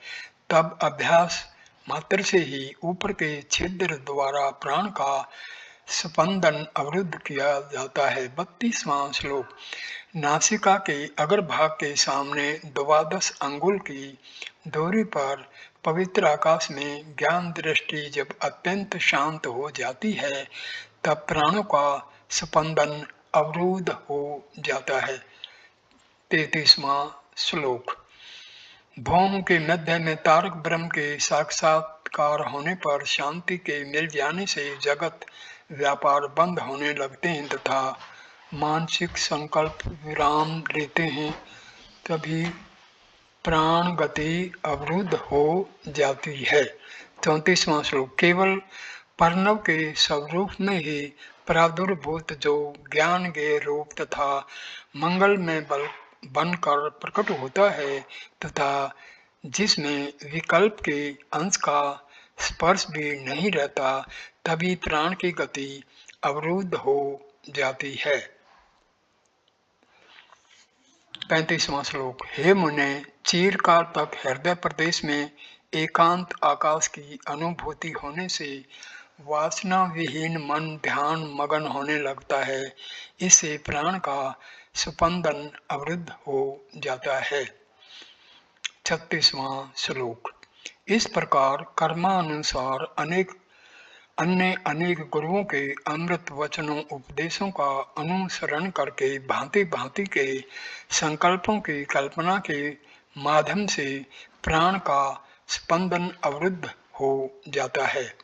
तब अभ्यास मात्र से ही ऊपर के छिद्र द्वारा प्राण का स्पंदन अवरुद्ध किया जाता है। 32वां श्लोक। नासिका के अग्रभाग के सामने 12 अंगुल की दूरी पर पवित्र आकाश में ज्ञान दृष्टि जब अत्यंत शांत हो जाती है तब प्राणों का स्पंदन अवरुद्ध हो जाता है। 33वां श्लोक। भौम के मध्य में तारक ब्रह्म के साक्षात्कार होने पर शांति के मिल जाने से जगत व्यापार बंद होने लगते हैं तथा मानसिक संकल्प विराम लेते हैं, तभी प्राण गति अवरुद्ध हो जाती है। 34वां श्लोक। केवल प्रणव के स्वरूप में ही प्रादुर्भूत जो ज्ञान के रूप तथा मंगल में बल बनकर प्रकट होता है तथा जिसमें विकल्प के अंश का स्पर्श भी नहीं रहता, तभी प्राण की गति अवरुद्ध हो जाती है। 35वां श्लोक। हे मुने, चिरकाल तक हृदय प्रदेश में एकांत आकाश की अनुभूति होने से वासना विहीन मन ध्यान मगन होने लगता है। इससे प्राण का स्पंदन अवरुद्ध हो जाता है। 36वां श्लोक। इस प्रकार कर्मानुसार अनेक गुरुओं के अमृत वचनों उपदेशों का अनुसरण करके भांति भांति के संकल्पों की कल्पना के माध्यम से प्राण का स्पंदन अवरुद्ध हो जाता है।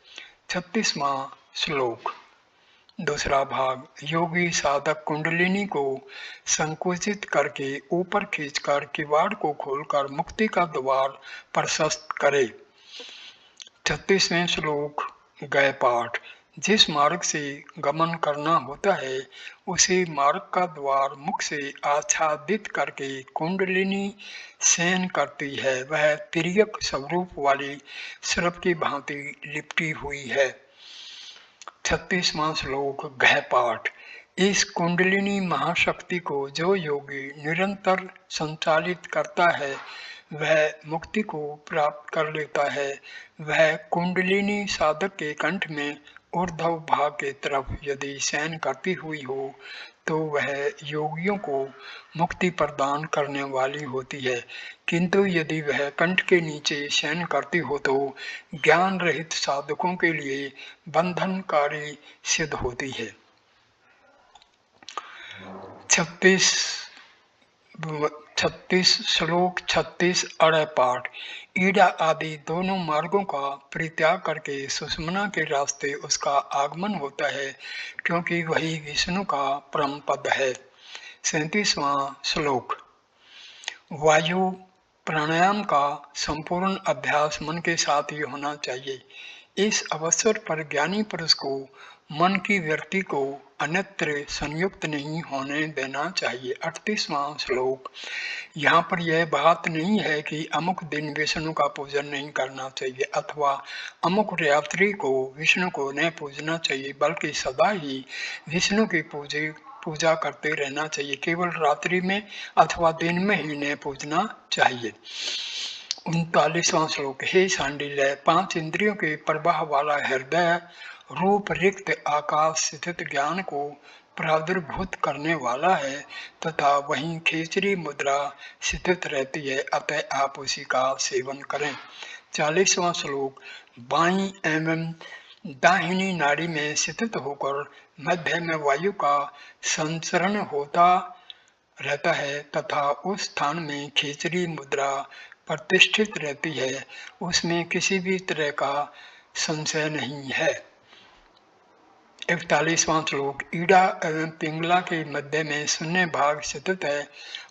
36वां श्लोक। दूसरा भाग। योगी साधक कुंडलिनी को संकुचित करके ऊपर खींचकर किवाड़ को खोलकर मुक्ति का द्वार प्रशस्त करे। 36वें श्लोक। गए पाठ। जिस मार्ग से गमन करना होता है उसी मार्ग का द्वार मुख से आच्छादित करके कुंडलिनी शयन करती है। वह तिर्यक स्वरूप वाली सर्प की भांति लिपटी हुई है। 36वां श्लोक। गह पाठ। इस कुंडलिनी महाशक्ति को जो योगी निरंतर संचालित करता है वह मुक्ति को प्राप्त कर लेता है। वह कुंडलिनी साधक के कंठ में ऊर्ध्व भाग के तरफ यदि शयन करती हुई हो तो वह योगियों को मुक्ति प्रदान करने वाली होती है, किंतु यदि वह कंठ के नीचे शयन करती हो तो ज्ञान रहित साधकों के लिए बंधनकारी सिद्ध होती है। 36 श्लोक 36 अड़य पाठ। ईड़ा आदि दोनों मार्गों का परित्याग करके सुषुम्ना के रास्ते उसका आगमन होता है, क्योंकि वही विष्णु का परम पद है। 37वां श्लोक। वायु प्राणायाम का संपूर्ण अभ्यास मन के साथ ही होना चाहिए। इस अवसर पर ज्ञानी पुरुष को मन की वृत्ति को अन्यत्र संयुक्त नहीं होने देना चाहिए। 38वां श्लोक। यहाँ पर यह बात नहीं है कि अमुक दिन विष्णु का पूजन नहीं करना चाहिए अथवा अमुक रात्रि को विष्णु को न पूजना चाहिए, बल्कि सदा ही विष्णु की पूजा करते रहना चाहिए। केवल रात्रि में अथवा दिन में ही न पूजना चाहिए। 39वां श्लोक। हे शांडिल्य, 5 इंद्रियों के प्रवाह वाला हृदय रूप रिक्त आकाश स्थित ज्ञान को प्रादुर्भूत करने वाला है तथा वहीं खेचरी मुद्रा स्थित रहती है, अतः आप उसी का सेवन करें। 40वां श्लोक। बाईं एवं दाहिनी नाड़ी में स्थित होकर मध्य में वायु का संचरण होता रहता है तथा उस स्थान में खेचरी मुद्रा प्रतिष्ठित रहती है, उसमें किसी भी तरह का संशय नहीं है। 41वां श्लोक। ईड़ा एवं पिंगला के मध्य में शून्य भाग स्थित है,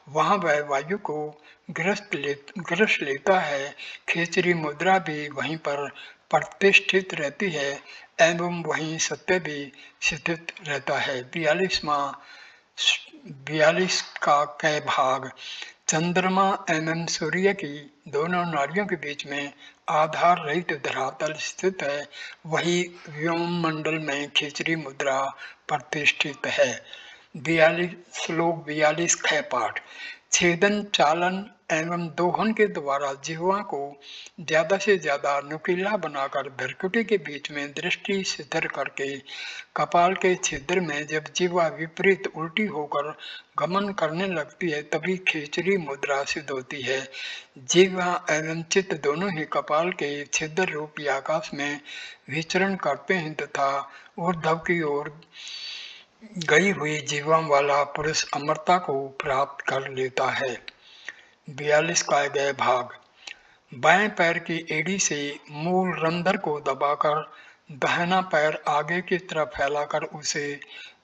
वहां वह वायु को ग्रस लेता है। खेचरी मुद्रा भी वहीं पर प्रतिष्ठित रहती है एवं वहीं सत्य भी स्थित रहता है। 42 का कै भाग। चंद्रमा एवं सूर्य की दोनों नाड़ियों के बीच में आधार रहित धरातल स्थित है, वही व्योम मंडल में खेचरी मुद्रा प्रतिष्ठित है। 42 ख पाठ। छेदन चालन एवं दोहन के द्वारा जिह्वा को ज्यादा से ज्यादा नुकीला बनाकर भ्रकुटी के बीच में दृष्टि स्थिर करके कपाल के छिद्र में जब जिह्वा विपरीत उल्टी होकर गमन करने लगती है तभी खेचरी मुद्रा सिद्ध होती है। जिह्वा एवं चित्त दोनों ही कपाल के छिद्र रूपी आकाश में विचरण करते हैं तथा ऊर्ध्व की ओर गई हुई जिह्वा वाला पुरुष अमरता को प्राप्त कर लेता है। 42 का गए भाग। बाएं पैर की एड़ी से मूल रंध्र को दबाकर दाहिना पैर आगे की तरफ फैलाकर उसे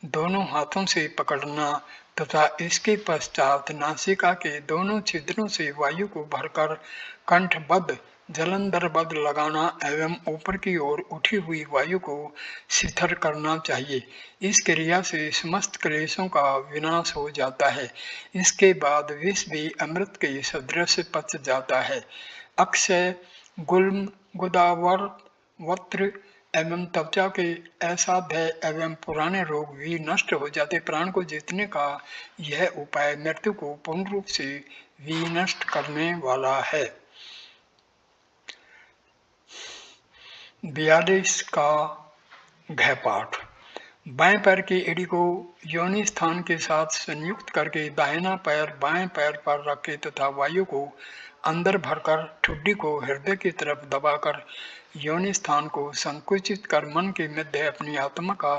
दोनों हाथों से पकड़ना तथा इसके पश्चात नासिका के दोनों छिद्रों से वायु को भरकर कंठबद्ध जलंधरबद्ध लगाना एवं ऊपर की ओर उठी हुई वायु को शिथिल करना चाहिए। इस क्रिया से समस्त क्लेशों का विनाश हो जाता है। इसके बाद विष भी अमृत के सदृश पच जाता है। अक्षय गुल्म गुदावर वत्र एवं त्वचा के असाध्य एवं पुराने रोग भी नष्ट हो जाते। प्राण को जीतने का यह उपाय मृत्यु को पूर्ण रूप से विनष्ट करने वाला है। 42 का घयपाठ। बाएं पैर की एड़ी को योनि स्थान के साथ संयुक्त करके दाहिना पैर बाएं पैर पर रखे तथा वायु को अंदर भरकर ठुड्डी को हृदय की तरफ दबाकर योनि स्थान को संकुचित कर मन के मध्य अपनी आत्मा का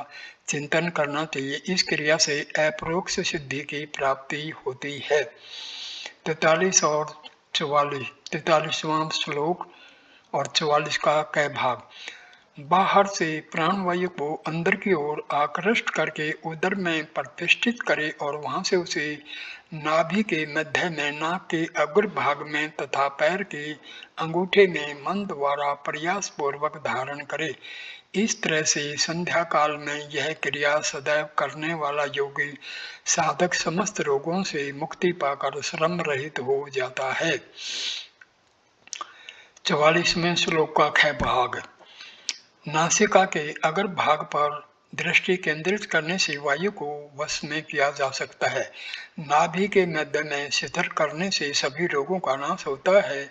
चिंतन करना चाहिए। इस क्रिया से अपरोक्ष सिद्धि की प्राप्ति होती है। 43 और 44, 43वां श्लोक और 44 का क भाग। बाहर से प्राणवायु को अंदर की ओर आकृष्ट करके उदर में प्रतिष्ठित करे और वहां से उसे नाभि के मध्य में, नाक के अग्र भाग में तथा पैर के अंगूठे में मन द्वारा प्रयास पूर्वक धारण करे। इस तरह से संध्या काल में यह क्रिया सदैव करने वाला योगी साधक समस्त रोगों से मुक्ति पाकर श्रम रहित हो जाता है। 44वें श्लोक का ख भाग। नासिका के अग्र भाग पर दृष्टि केंद्रित करने से वायु को वश में किया जा सकता है। नाभि के मध्य में शिथिल करने से सभी रोगों का नाश होता है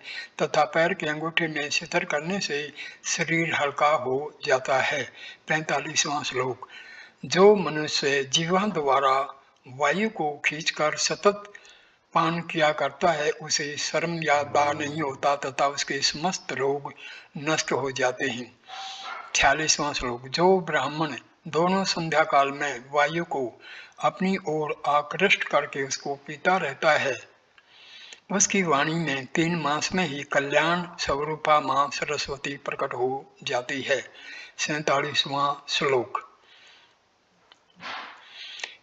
तथा पैर के अंगूठे में शिथिल करने से शरीर हल्का हो जाता है। 45वां श्लोक। जो मनुष्य जीवा द्वारा वायु को खींचकर सतत पान किया करता है उसे शर्म या दाह नहीं होता तथा उसके समस्त रोग नष्ट हो जाते हैं। 46वां श्लोक। जो ब्राह्मण दोनों संध्या काल में वायु को अपनी ओर आकृष्ट करके उसको पीता रहता है उसकी वाणी में 3 मास में ही कल्याण स्वरूपा मां सरस्वती प्रकट हो जाती है। 47वां श्लोक।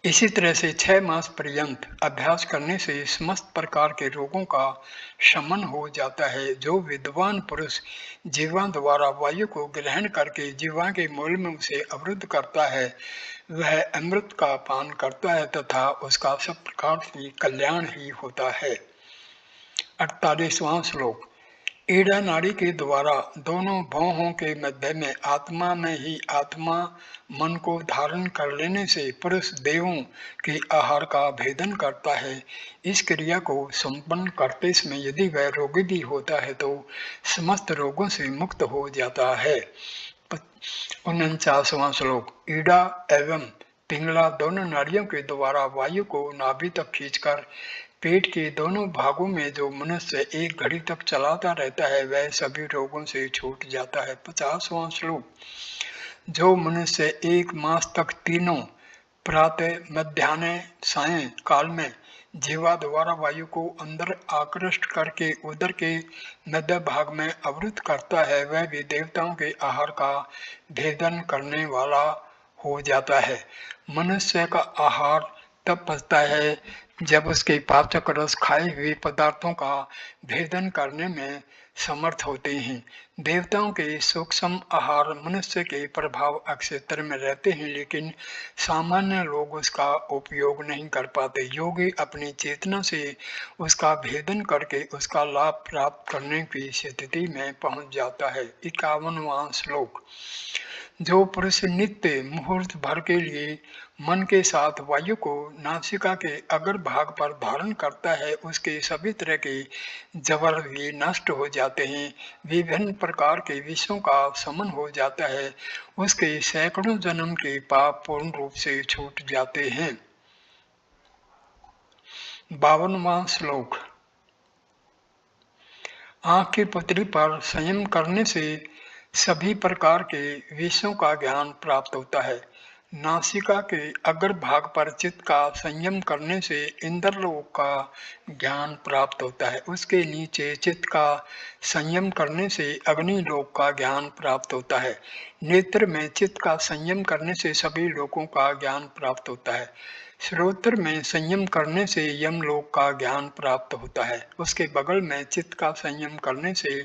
इसी तरह से 6 मास पर्यंत अभ्यास करने से समस्त प्रकार के रोगों का शमन हो जाता है। जो विद्वान पुरुष जीवा द्वारा वायु को ग्रहण करके जीवा के मूल में उसे अवरुद्ध करता है वह अमृत का पान करता है तथा उसका सब प्रकार से कल्याण ही होता है। 48वां श्लोक। ईड़ा नाड़ी के द्वारा दोनों भौहों के मध्य में आत्मा में ही आत्मा मन को धारण कर लेने से पुरुष देवों के आहार का भेदन करता है। इस क्रिया को संपन्न करते समय यदि वह रोगी भी होता है तो समस्त रोगों से मुक्त हो जाता है। 49वां श्लोक। ईड़ा एवं पिंगला दोनों नाड़ियों के द्वारा वायु को नाभि तक खींचकर पेट के दोनों भागों में जो मनुष्य एक घड़ी तक चलाता रहता है वह सभी रोगों से छूट जाता है। 50वां श्लोक। जो मनुष्य 1 मास तक तीनों प्रातः मध्याह्न सायं काल में जीवा द्वारा वायु को अंदर आकृष्ट करके उदर के मध्य भाग में अवरुद्ध करता है वह भी देवताओं के आहार का भेदन करने वाला हो जाता है। मनुष्य का आहार तब पचता है जब उसके पाचक रस खाए हुए पदार्थों का भेदन करने में समर्थ होते हैं। देवताओं के सूक्ष्म आहार मनुष्य के प्रभाव क्षेत्र में रहते हैं लेकिन सामान्य लोग उसका उपयोग नहीं कर पाते। योगी अपनी चेतना से उसका भेदन करके उसका लाभ प्राप्त करने की स्थिति में पहुंच जाता है। 51वां श्लोक। जो पुरुष नित्य मुहूर्त भर के लिए मन के साथ वायु को नासिका के अग्र भाग पर धारण करता है उसके सभी तरह के जबर भी नष्ट हो जाते हैं। विभिन्न प्रकार के विषयों का शमन हो जाता है उसके सैकड़ों जन्म के पाप पूर्ण रूप से छूट जाते हैं। 52वां श्लोक। आँख की पुतली पर संयम करने से सभी प्रकार के विषयों का ज्ञान प्राप्त होता है। नासिका के अग्र भाग पर चित्त का संयम करने से इंद्रलोक का ज्ञान प्राप्त होता है। उसके नीचे चित्त का संयम करने से अग्निलोक का ज्ञान प्राप्त होता है। नेत्र में चित्त का संयम करने से सभी लोकों का ज्ञान प्राप्त होता है। श्रोत्र में संयम करने से यमलोक का ज्ञान प्राप्त होता है। उसके बगल में चित्त का संयम करने से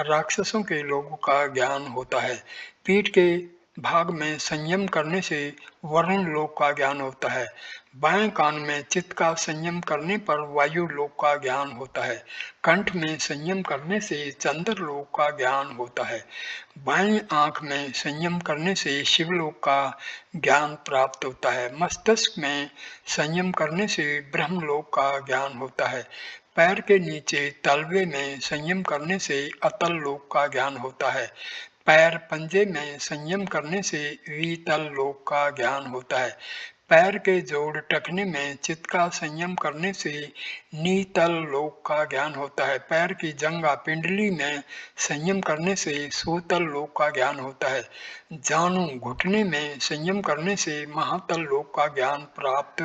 राक्षसों के लोगों का ज्ञान होता है। पीठ के भाग में संयम करने से वरुण लोक का ज्ञान होता है। बाएं कान में चित्त का संयम करने पर वायु लोक का ज्ञान होता है। कंठ में संयम करने से चंद्र लोक का ज्ञान होता है। बाएं आंख में संयम करने से शिवलोक का ज्ञान प्राप्त होता है। मस्तिष्क में संयम करने से ब्रह्मलोक का ज्ञान होता है। पैर के नीचे तलवे में संयम करने से अतल लोक का ज्ञान होता है। पैर पंजे में संयम करने से वितल लोक का ज्ञान होता है। पैर के जोड़ टखने में चित्त का संयम करने से नीतल लोक का ज्ञान होता है। पैर की जंगा पिंडली में संयम करने से सूतल लोक का ज्ञान होता है। जानू घुटने में संयम करने से महातल लोक का ज्ञान प्राप्त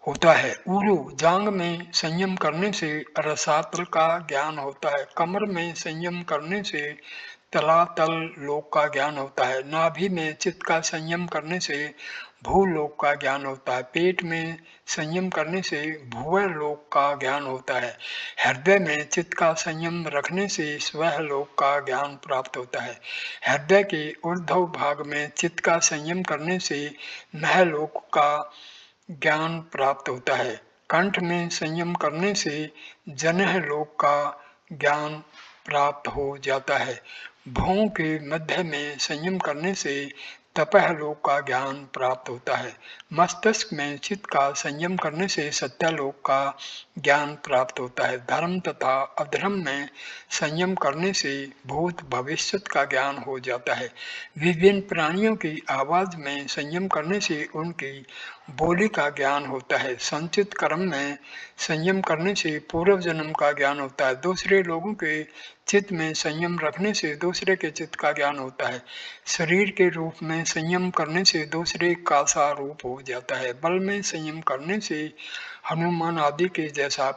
होता है। उरु जांग में संयम करने से रसातल का ज्ञान होता है। कमर में संयम करने से तलातल लोक का ज्ञान होता है। नाभि में चित्त का संयम करने से भूलोक का ज्ञान होता है। पेट में संयम करने से भुवर लोक का ज्ञान होता है। हृदय में चित्त का संयम रखने से स्वह लोक का ज्ञान प्राप्त होता है। हृदय के ऊर्ध्व भाग में चित्त का संयम करने से महलोक का ज्ञान प्राप्त होता है। कंठ में संयम करने से जनह लोक का ज्ञान प्राप्त हो जाता है। भौं के मध्य में संयम करने से तपह लोक का ज्ञान प्राप्त होता है। मस्तिष्क में चित्त का संयम करने से सत्यालोक का ज्ञान प्राप्त होता है। धर्म तथा अधर्म में संयम करने से भूत भविष्य का ज्ञान हो जाता है। विभिन्न प्राणियों की आवाज में संयम करने से उनकी बोली का ज्ञान होता है। संचित कर्म में संयम करने से पूर्व जन्म का ज्ञान होता है। दूसरे लोगों के चित्त में संयम रखने से दूसरे के चित्त का ज्ञान होता है। शरीर के रूप में संयम करने से दूसरे का सा रूप हो जाता है। बल में संयम करने से हनुमान आदि के जैसा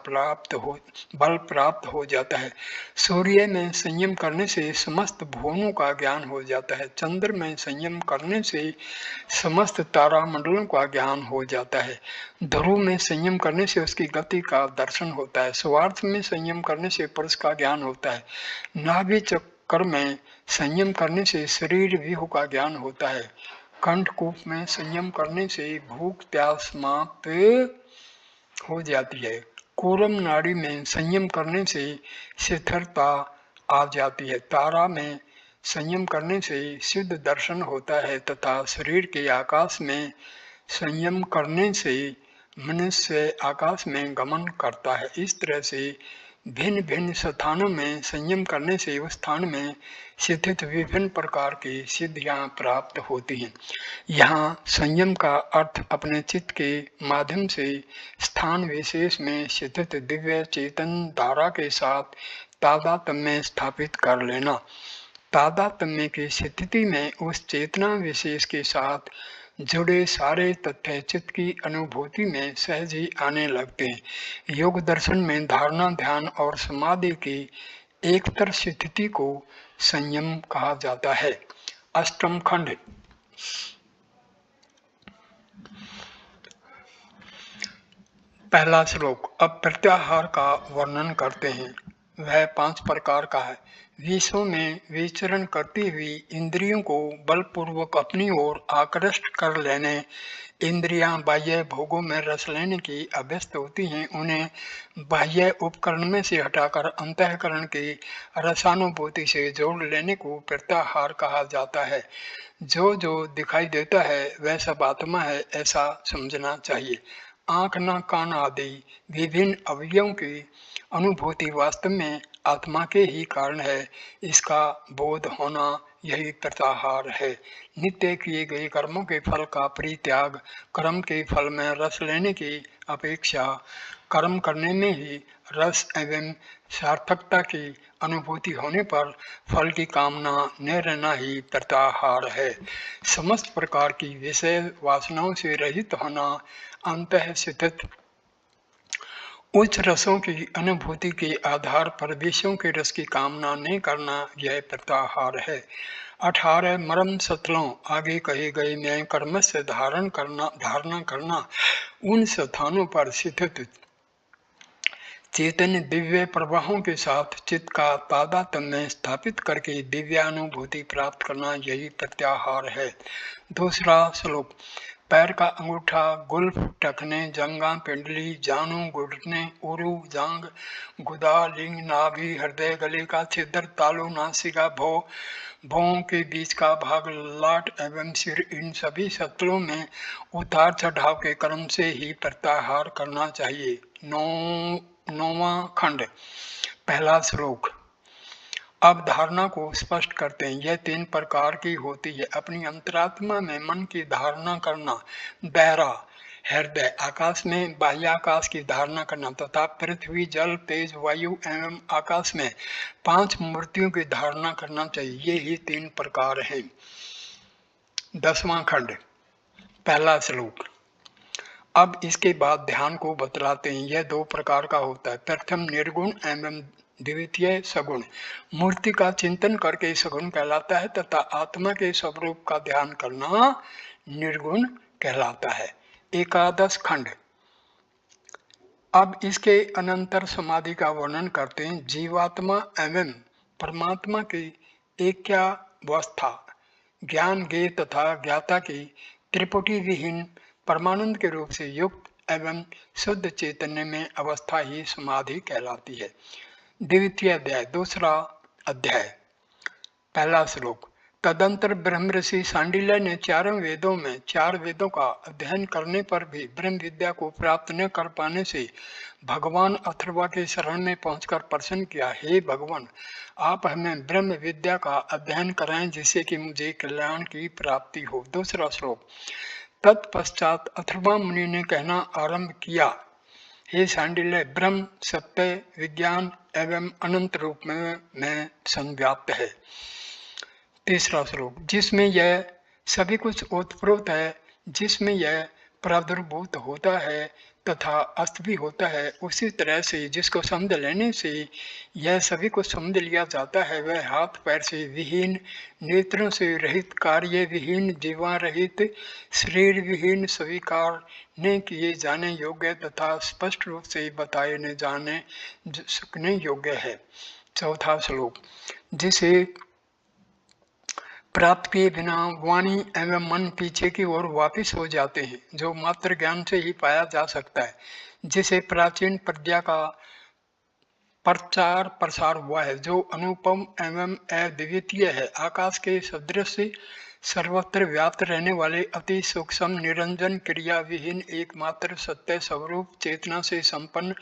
बल प्राप्त हो जाता है। सूर्य में संयम करने से समस्त भुवनों का ज्ञान हो जाता है। चंद्र में संयम करने से समस्त तारामंडलों का ज्ञान हो जाता है। ध्रुव में संयम करने से उसकी गति का दर्शन होता है। स्वार्थ में संयम करने से पुरुष का ज्ञान होता है। नाभि चक्र में संयम करने से शरीर व्यूह का ज्ञान होता है। कंठकूप में संयम करने से भूख प्यास समाप्त हो जाती है। कोरम नाड़ी में संयम करने से स्थिरता आ जाती है। तारा में संयम करने से सिद्ध दर्शन होता है तथा शरीर के आकाश में संयम करने से मनुष्य आकाश में गमन करता है। इस तरह से भिन्न भिन्न स्थानों में संयम करने से उस स्थान में स्थित विभिन्न प्रकार की सिद्धियां प्राप्त होती हैं। यहाँ संयम का अर्थ अपने चित्त के माध्यम से स्थान विशेष में स्थित दिव्य चेतन धारा के साथ तादात्म्य स्थापित कर लेना। तादात्म्य की स्थिति में उस चेतना विशेष के साथ जुड़े सारे तथ्य चित्त की अनुभूति में सहज ही आने लगते हैं। योग दर्शन में धारणा, ध्यान और समाधि की एकतर स्थिति को संयम कहा जाता है। अष्टम खंड। पहला श्लोक। अब प्रत्याहार का वर्णन करते हैं। वह 5 प्रकार का है। विश्व में विचरण करती हुई इंद्रियों को बलपूर्वक अपनी ओर आकृष्ट कर लेने, इंद्रियां बाह्य भोगों में रस लेने की अभ्यस्त होती हैं। उन्हें बाह्य उपकरण में से हटाकर अंतःकरण की रसानुभूति से जोड़ लेने को प्रत्याहार कहा जाता है। जो जो दिखाई देता है वह सब आत्मा है, ऐसा समझना चाहिए। आँख, नाक, कान आदि विभिन्न अवयवों की अनुभूति वास्तव में आत्मा के ही कारण है। इसका बोध होना यही प्रत्याहार है। नित्य किए गए कर्मों के फल का परित्याग, कर्म के फल में रस लेने की अपेक्षा कर्म करने में ही रस एवं सार्थकता की अनुभूति होने पर फल की कामना न रहना ही प्रत्याहार है। समस्त प्रकार की विषय वासनाओं से रहित होना, अंतः स्थित उच्च रसों की अनुभूति के आधार पर विषयों के रस की कामना नहीं करना, यह प्रत्याहार है। 18 मरम सतलों आगे कहे गए न्याय कर्म से धारणा करना, उन स्थानों पर स्थित चैतन्य दिव्य प्रवाहों के साथ चित्त का तादात्म्य स्थापित करके दिव्यानुभूति प्राप्त करना, यही प्रत्याहार है। दूसरा श्लोक। पैर का अंगूठा, गुल्फ, टखने, जंगा, पिंडली, जानू, घुटने, उरु, जांग, गुदा, लिंग, नाभि, हृदय, गले का छिद्र, तालु, नासिका, भौं के बीच का भाग, लाट एवं सिर, इन सभी सतलों में उतार चढ़ाव के क्रम से ही प्रत्याहार करना चाहिए। 9वां खंड। पहला श्लोक। अब धारणा को स्पष्ट करते हैं। यह 3 प्रकार की होती है। अपनी अंतरात्मा में मन की धारणा करना, बहरा हृदय, आकाश में बाह्याकाश की धारणा करना तथा पृथ्वी, जल, तेज, वायु एवं आकाश में 5 मूर्तियों की धारणा करना चाहिए। ये ही 3 प्रकार हैं। 10वां खंड, पहला श्लोक। अब इसके बाद ध्यान को बतलाते हैं। यह 2 प्रकार का होता है। प्रथम निर्गुण एवं द्वितीय सगुण। मूर्ति का चिंतन करके सगुण कहलाता है तथा आत्मा के स्वरूप का ध्यान करना निर्गुण कहलाता है। 11 खंड। अब इसके अनंतर समाधि का वर्णन करते हैं। जीवात्मा एवं परमात्मा की ऐक्यावस्था, ज्ञान ज्ञेय तथा ज्ञाता की त्रिपुटी विहीन परमानंद के रूप से युक्त एवं शुद्ध चैतन्य में अवस्था ही समाधि कहलाती है। द्वितीय अध्याय, दूसरा अध्याय, पहला श्लोक। तदंतर ब्रह्म ऋषि सांडिल्य ने 4 वेदों में 4 वेदों का अध्ययन करने पर भी ब्रह्म विद्या को प्राप्त न कर पाने से भगवान अथर्वा के शरण में पहुंचकर प्रश्न किया, हे भगवान, आप हमें ब्रह्म विद्या का अध्ययन कराएं जिससे कि मुझे कल्याण की प्राप्ति हो। दूसरा श्लोक। तत्पश्चात अथर्वा मुनि ने कहना आरंभ किया, हे सांडिल्य, ब्रह्म सत्य, विज्ञान एवं अनंत रूप में संव्याप्त है। तीसरा श्लोक। जिसमें यह सभी कुछ ओतप्रोत है, जिसमें यह प्रादुर्भूत होता है तथा अस्त भी होता है, उसी तरह से जिसको समझ लेने से यह सभी कुछ समझ लिया जाता है, वह हाथ पैर से विहीन, नेत्रों से रहित, कार्य विहीन, जीवा रहित, शरीर विहीन, स्वीकार न किए जाने योग्य तथा स्पष्ट रूप से बताए न जाने सकने योग्य है। चौथा श्लोक। जिसे प्राप्त किए बिना वाणी एवं मन पीछे की ओर वापिस हो जाते हैं, जो मात्र ज्ञान से ही पाया जा सकता है, जिसे प्राचीन प्रज्ञा का प्रचार प्रसार हुआ है, जो अनुपम एवं अद्वितीय है, आकाश के सदृश सर्वत्र व्याप्त रहने वाले अति सूक्ष्म निरंजन क्रिया विहीन एकमात्र सत्य स्वरूप चेतना से संपन्न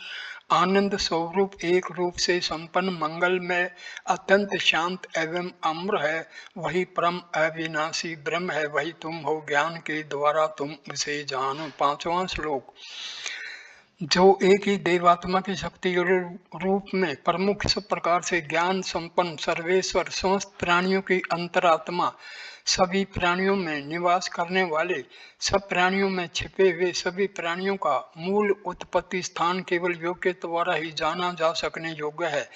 आनंद स्वरूप एक रूप से संपन्न मंगल में अत्यंत शांत एवं अम्र है, वही परम अविनाशी ब्रह्म है, वही तुम हो, ज्ञान के द्वारा तुम उसे जानो। 5वां श्लोक। जो एक ही देवात्मा की शक्ति रूप में प्रमुख सब प्रकार से ज्ञान संपन्न सर्वेश्वर समस्त प्राणियों की अंतरात्मा, सभी प्राणियों में निवास करने वाले, सब प्राणियों में छिपे हुए सभी प्राणियों का मूल उत्पत्ति स्थान केवल योग के द्वारा ही जाना जा सकने योग्य है,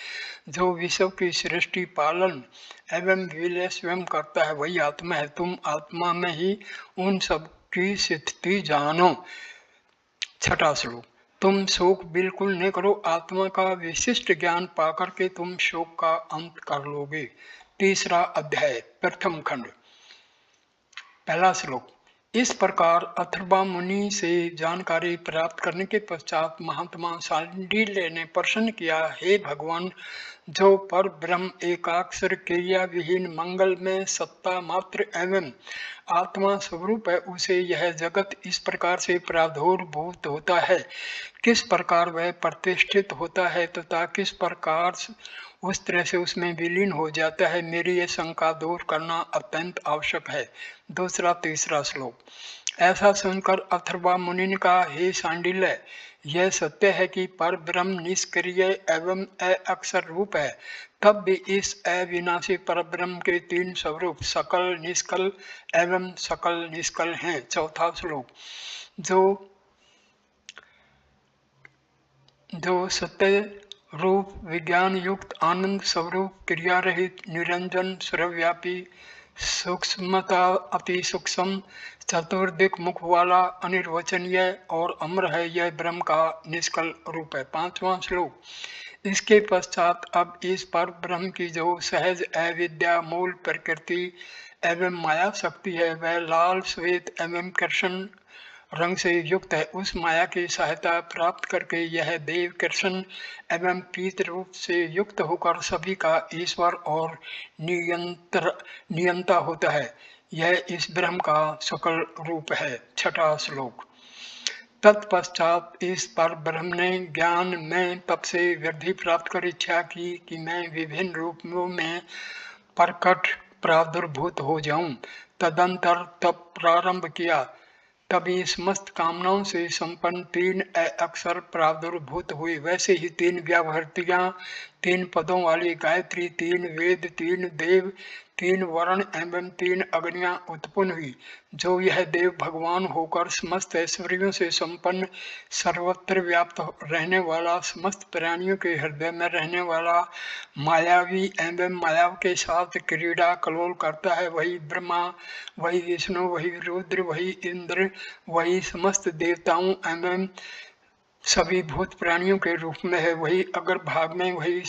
जो विश्व की सृष्टि पालन एवं विलय स्वयं करता है, वही आत्मा है। तुम आत्मा में ही उन सब की स्थिति जानो। 6वां श्लोक। तुम शोक बिल्कुल न करो, आत्मा का विशिष्ट ज्ञान पाकर के तुम शोक का अंत कर लोगे। 3रा अध्याय, प्रथम खंड, पहला श्लोक। इस प्रकार अथर्वा मुनि से जानकारी प्राप्त करने के पश्चात महात्मा सांडिल्य ने प्रश्न किया, हे भगवान, जो पर ब्रह्म एकाक्षर क्रिया विहीन मंगल में सत्ता मात्र एवं आत्मा स्वरूप है, उसे यह जगत इस प्रकार से प्रादुर्भूत होता है, किस प्रकार वह प्रतिष्ठित होता है तथा किस प्रकार उस तरह से उसमें विलीन हो जाता है, मेरी यह शंका दूर करना अत्यंत आवश्यक है। 3रा श्लोक। ऐसा सुनकर अथर्वा मुनि ने कहा, हे सांडिल्य, यह सत्य है कि पर ब्रह्म निष्क्रिय एवं अक्षर रूप है, तब भी इस अविनाशी पर ब्रह्म के 3 स्वरूप सकल, निष्कल एवं सकल निष्कल हैं। 4था श्लोक। जो सत्य रूप विज्ञान युक्त आनंद स्वरूप क्रिया रहित निरंजन सर्वव्यापी सूक्ष्मता अति सूक्ष्म चतुर्दिक मुख वाला अनिर्वचनीय और अमर है, यह ब्रह्म का निष्कल रूप है। 5वां श्लोक। इसके पश्चात अब इस पर ब्रह्म की जो सहज अविद्या मूल प्रकृति एवं माया शक्ति है, वह लाल श्वेत एवं कृष्ण रंग से युक्त है, उस माया की सहायता प्राप्त करके यह देव कृष्ण एवं पीत रूप से युक्त होकर सभी का ईश्वर और नियंता होता है, यह इस ब्रह्म का सकल रूप है। 6वां श्लोक। तत्पश्चात इस पर ब्रह्म ने ज्ञान में तब से वृद्धि प्राप्त कर इच्छा की कि मैं विभिन्न रूपों में प्रकट प्रादुर्भूत हो जाऊं। तदंतर तब प्रारंभ किया, तभी समस्त कामनाओं से संपन्न तीन अक्षर प्रादुर्भूत हुए। वैसे ही तीन व्यावृत्तियां, तीन पदों वाली गायत्री, तीन वेद, तीन देव, तीन वर्ण एवं तीन अग्नियां उत्पन्न हुई। जो यह देव भगवान होकर समस्त ऐश्वर्यों से संपन्न, सर्वत्र व्याप्त रहने वाला, समस्त प्राणियों के हृदय में रहने वाला, मायावी एवं माया के साथ क्रीड़ा कलोल करता है, वही ब्रह्मा, वही विष्णु, वही रुद्र, वही इंद्र, वही समस्त देवताओं एवं सभी भूत प्राणियों के रूप में है। वही अग्र भाग में, वही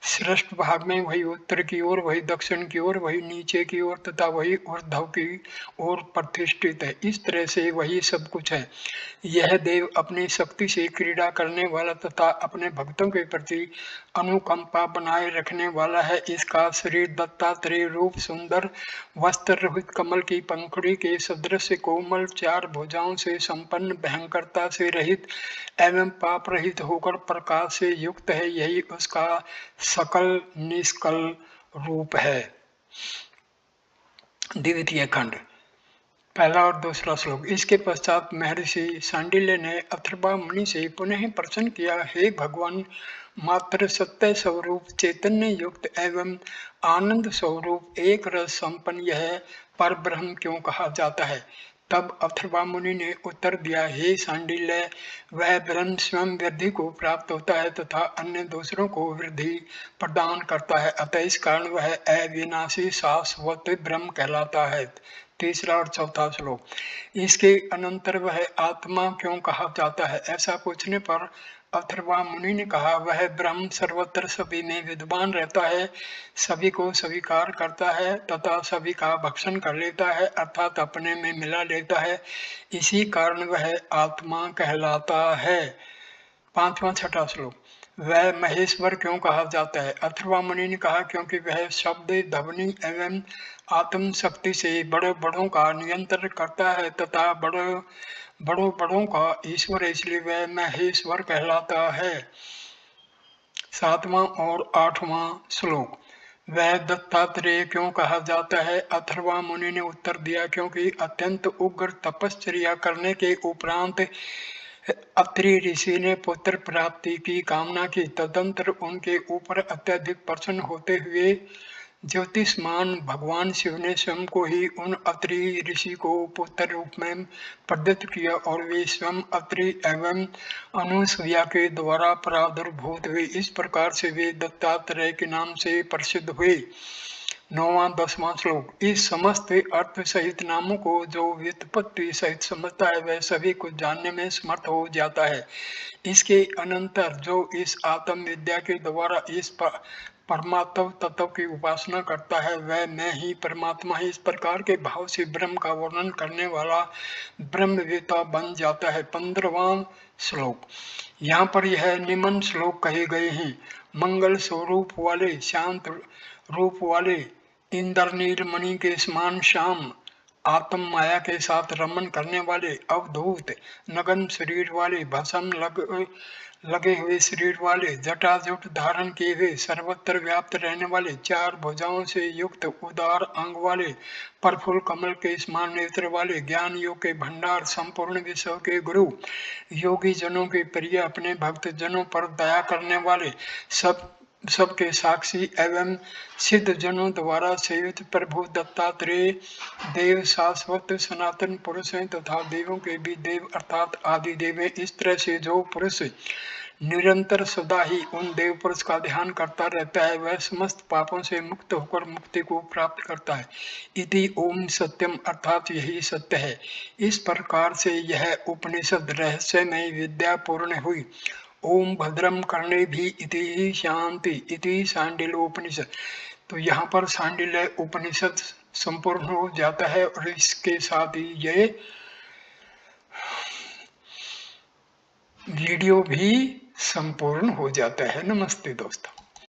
श्रेष्ठ भाग में, वही उत्तर की ओर, वही दक्षिण की ओर, वही नीचे की ओर तथा वही ऊर्ध्व की ओर प्रतिष्ठित है। इस तरह से वही सब कुछ है। यह देव अपनी शक्ति से क्रीड़ा करने वाला तथा अपने भक्तों के प्रति अनुकंपा बनाए रखने वाला है। इसका शरीर दत्तात्रेय रूप, सुंदर वस्त्र रहित कमल की पंखुड़ी के सदृश कोमल, चार भुजाओं से संपन्न, भयंकरता से रहित एवं पाप रहित होकर प्रकाश से युक्त है। यही उसका सकल निष्कल रूप है। द्वितीय खंड, पहला और दूसरा श्लोक। इसके पश्चात महर्षि सांडिल्य ने अथर्वा मुनि से पुनः प्रश्न किया, हे भगवान, मात्र सत्य स्वरूप, चैतन्य युक्त एवं आनंद स्वरूप, एक रस संपन्न यह पर ब्रह्म क्यों कहा जाता है? तब अथर्वा मुनि ने उत्तर दिया, हे सांडिल्य, वह ब्रह्म स्वयं वृद्धि को प्राप्त होता है तथा अन्य दूसरों को वृद्धि प्रदान करता है, अतः इस कारण वह अविनाशी शाश्वत ब्रह्म कहलाता है। तीसरा और चौथा श्लोक। इसके अनंतर वह आत्मा क्यों कहा जाता है? ऐसा पूछने पर अथर्वा मुनि ने कहा, वह ब्रह्म सर्वत्र सभी में विद्वान रहता है, सभी को स्वीकार करता है तथा सभी का भक्षण कर लेता है, अर्थात अपने में मिला लेता है। इसी कारण वह आत्मा कहलाता है। पांचवा छठा श्लोक। वह महेश्वर क्यों कहा जाता है? अथर्वा मुनि ने कहा, क्योंकि वह शब्द, ध्वनि एवं आत्म शक्ति से बड़े बड़ों का नियंत्रण करता है तथा बड़ों का ईश्वर, इसलिए वह महेश्वर कहलाता है। सातवां और आठवां श्लोक। वह दत्तात्रेय क्यों कहा जाता है? अथर्वा मुनि ने उत्तर दिया, क्योंकि अत्यंत उग्र तपश्चर्या करने के उपरांत अत्रि ऋषि ने पुत्र प्राप्ति की कामना की। तदंतर उनके ऊपर अत्यधिक प्रसन्न होते हुए ज्योतिष्मान भगवान शिव ने स्वयं को ही उन अत्रि ऋषि को पुत्र रूप में प्रदत्त किया और वे स्वयं अत्रि एवं अनुसुईया के द्वारा प्रादुर्भूत हुए। इस प्रकार से वे दत्तात्रेय के नाम से प्रसिद्ध हुए। नौवां दसवां श्लोक। इस समस्त अर्थ सहित नामों को जो व्युत्पत्ति सहित समझता है, वह सभी कुछ जानने में समर्थ हो जाता है। इसके अनंतर जो इस आत्म विद्या के द्वारा इस परमात्म तत्व की उपासना करता है, वह मैं ही परमात्मा है, इस प्रकार के भाव से ब्रह्म का वर्णन करने वाला ब्रह्मवेत्ता बन जाता है। 15वां श्लोक। यहाँ पर यह निम्न श्लोक कहे गए हैं। मंगल स्वरूप वाले, शांत रूप वाले, इंद्रनील मणि के समान श्याम, आत्म माया के साथ रमन करने वाले, अवधूत नगन शरीर वाले, भस्म लगे हुए शरीर वाले, जटाजुट धारण किए हुए, सर्वत्र व्याप्त रहने वाले, चार भुजाओं से युक्त उदार अंग वाले, प्रफुल्ल कमल के समान नेत्र वाले, ज्ञान योग के भंडार, संपूर्ण विश्व के गुरु, योगी जनों के प्रिय, अपने भक्त जनों पर दया करने वाले, सबके साक्षी एवं सिद्ध जनों द्वारा सेवित प्रभु दत्तात्रेय देव शाश्वत सनातन पुरुष हैं तथा देवों के भी देव अर्थात आदि देव हैं। इस तरह से जो पुरुष निरंतर सदा ही उन देव पुरुष का ध्यान करता रहता है, वह समस्त पापों से मुक्त होकर मुक्ति को प्राप्त करता है। इति ओम सत्यम, अर्थात यही सत्य है। इस प्रकार से यह उपनिषद रहस्यमय विद्या पूर्ण हुई। ओम भद्रम कर्णे भी इति शांति इति सांडिल्योपनिषद। तो यहाँ पर सांडिल्य उपनिषद संपूर्ण हो जाता है और इसके साथ ही ये वीडियो भी संपूर्ण हो जाता है। नमस्ते दोस्तों।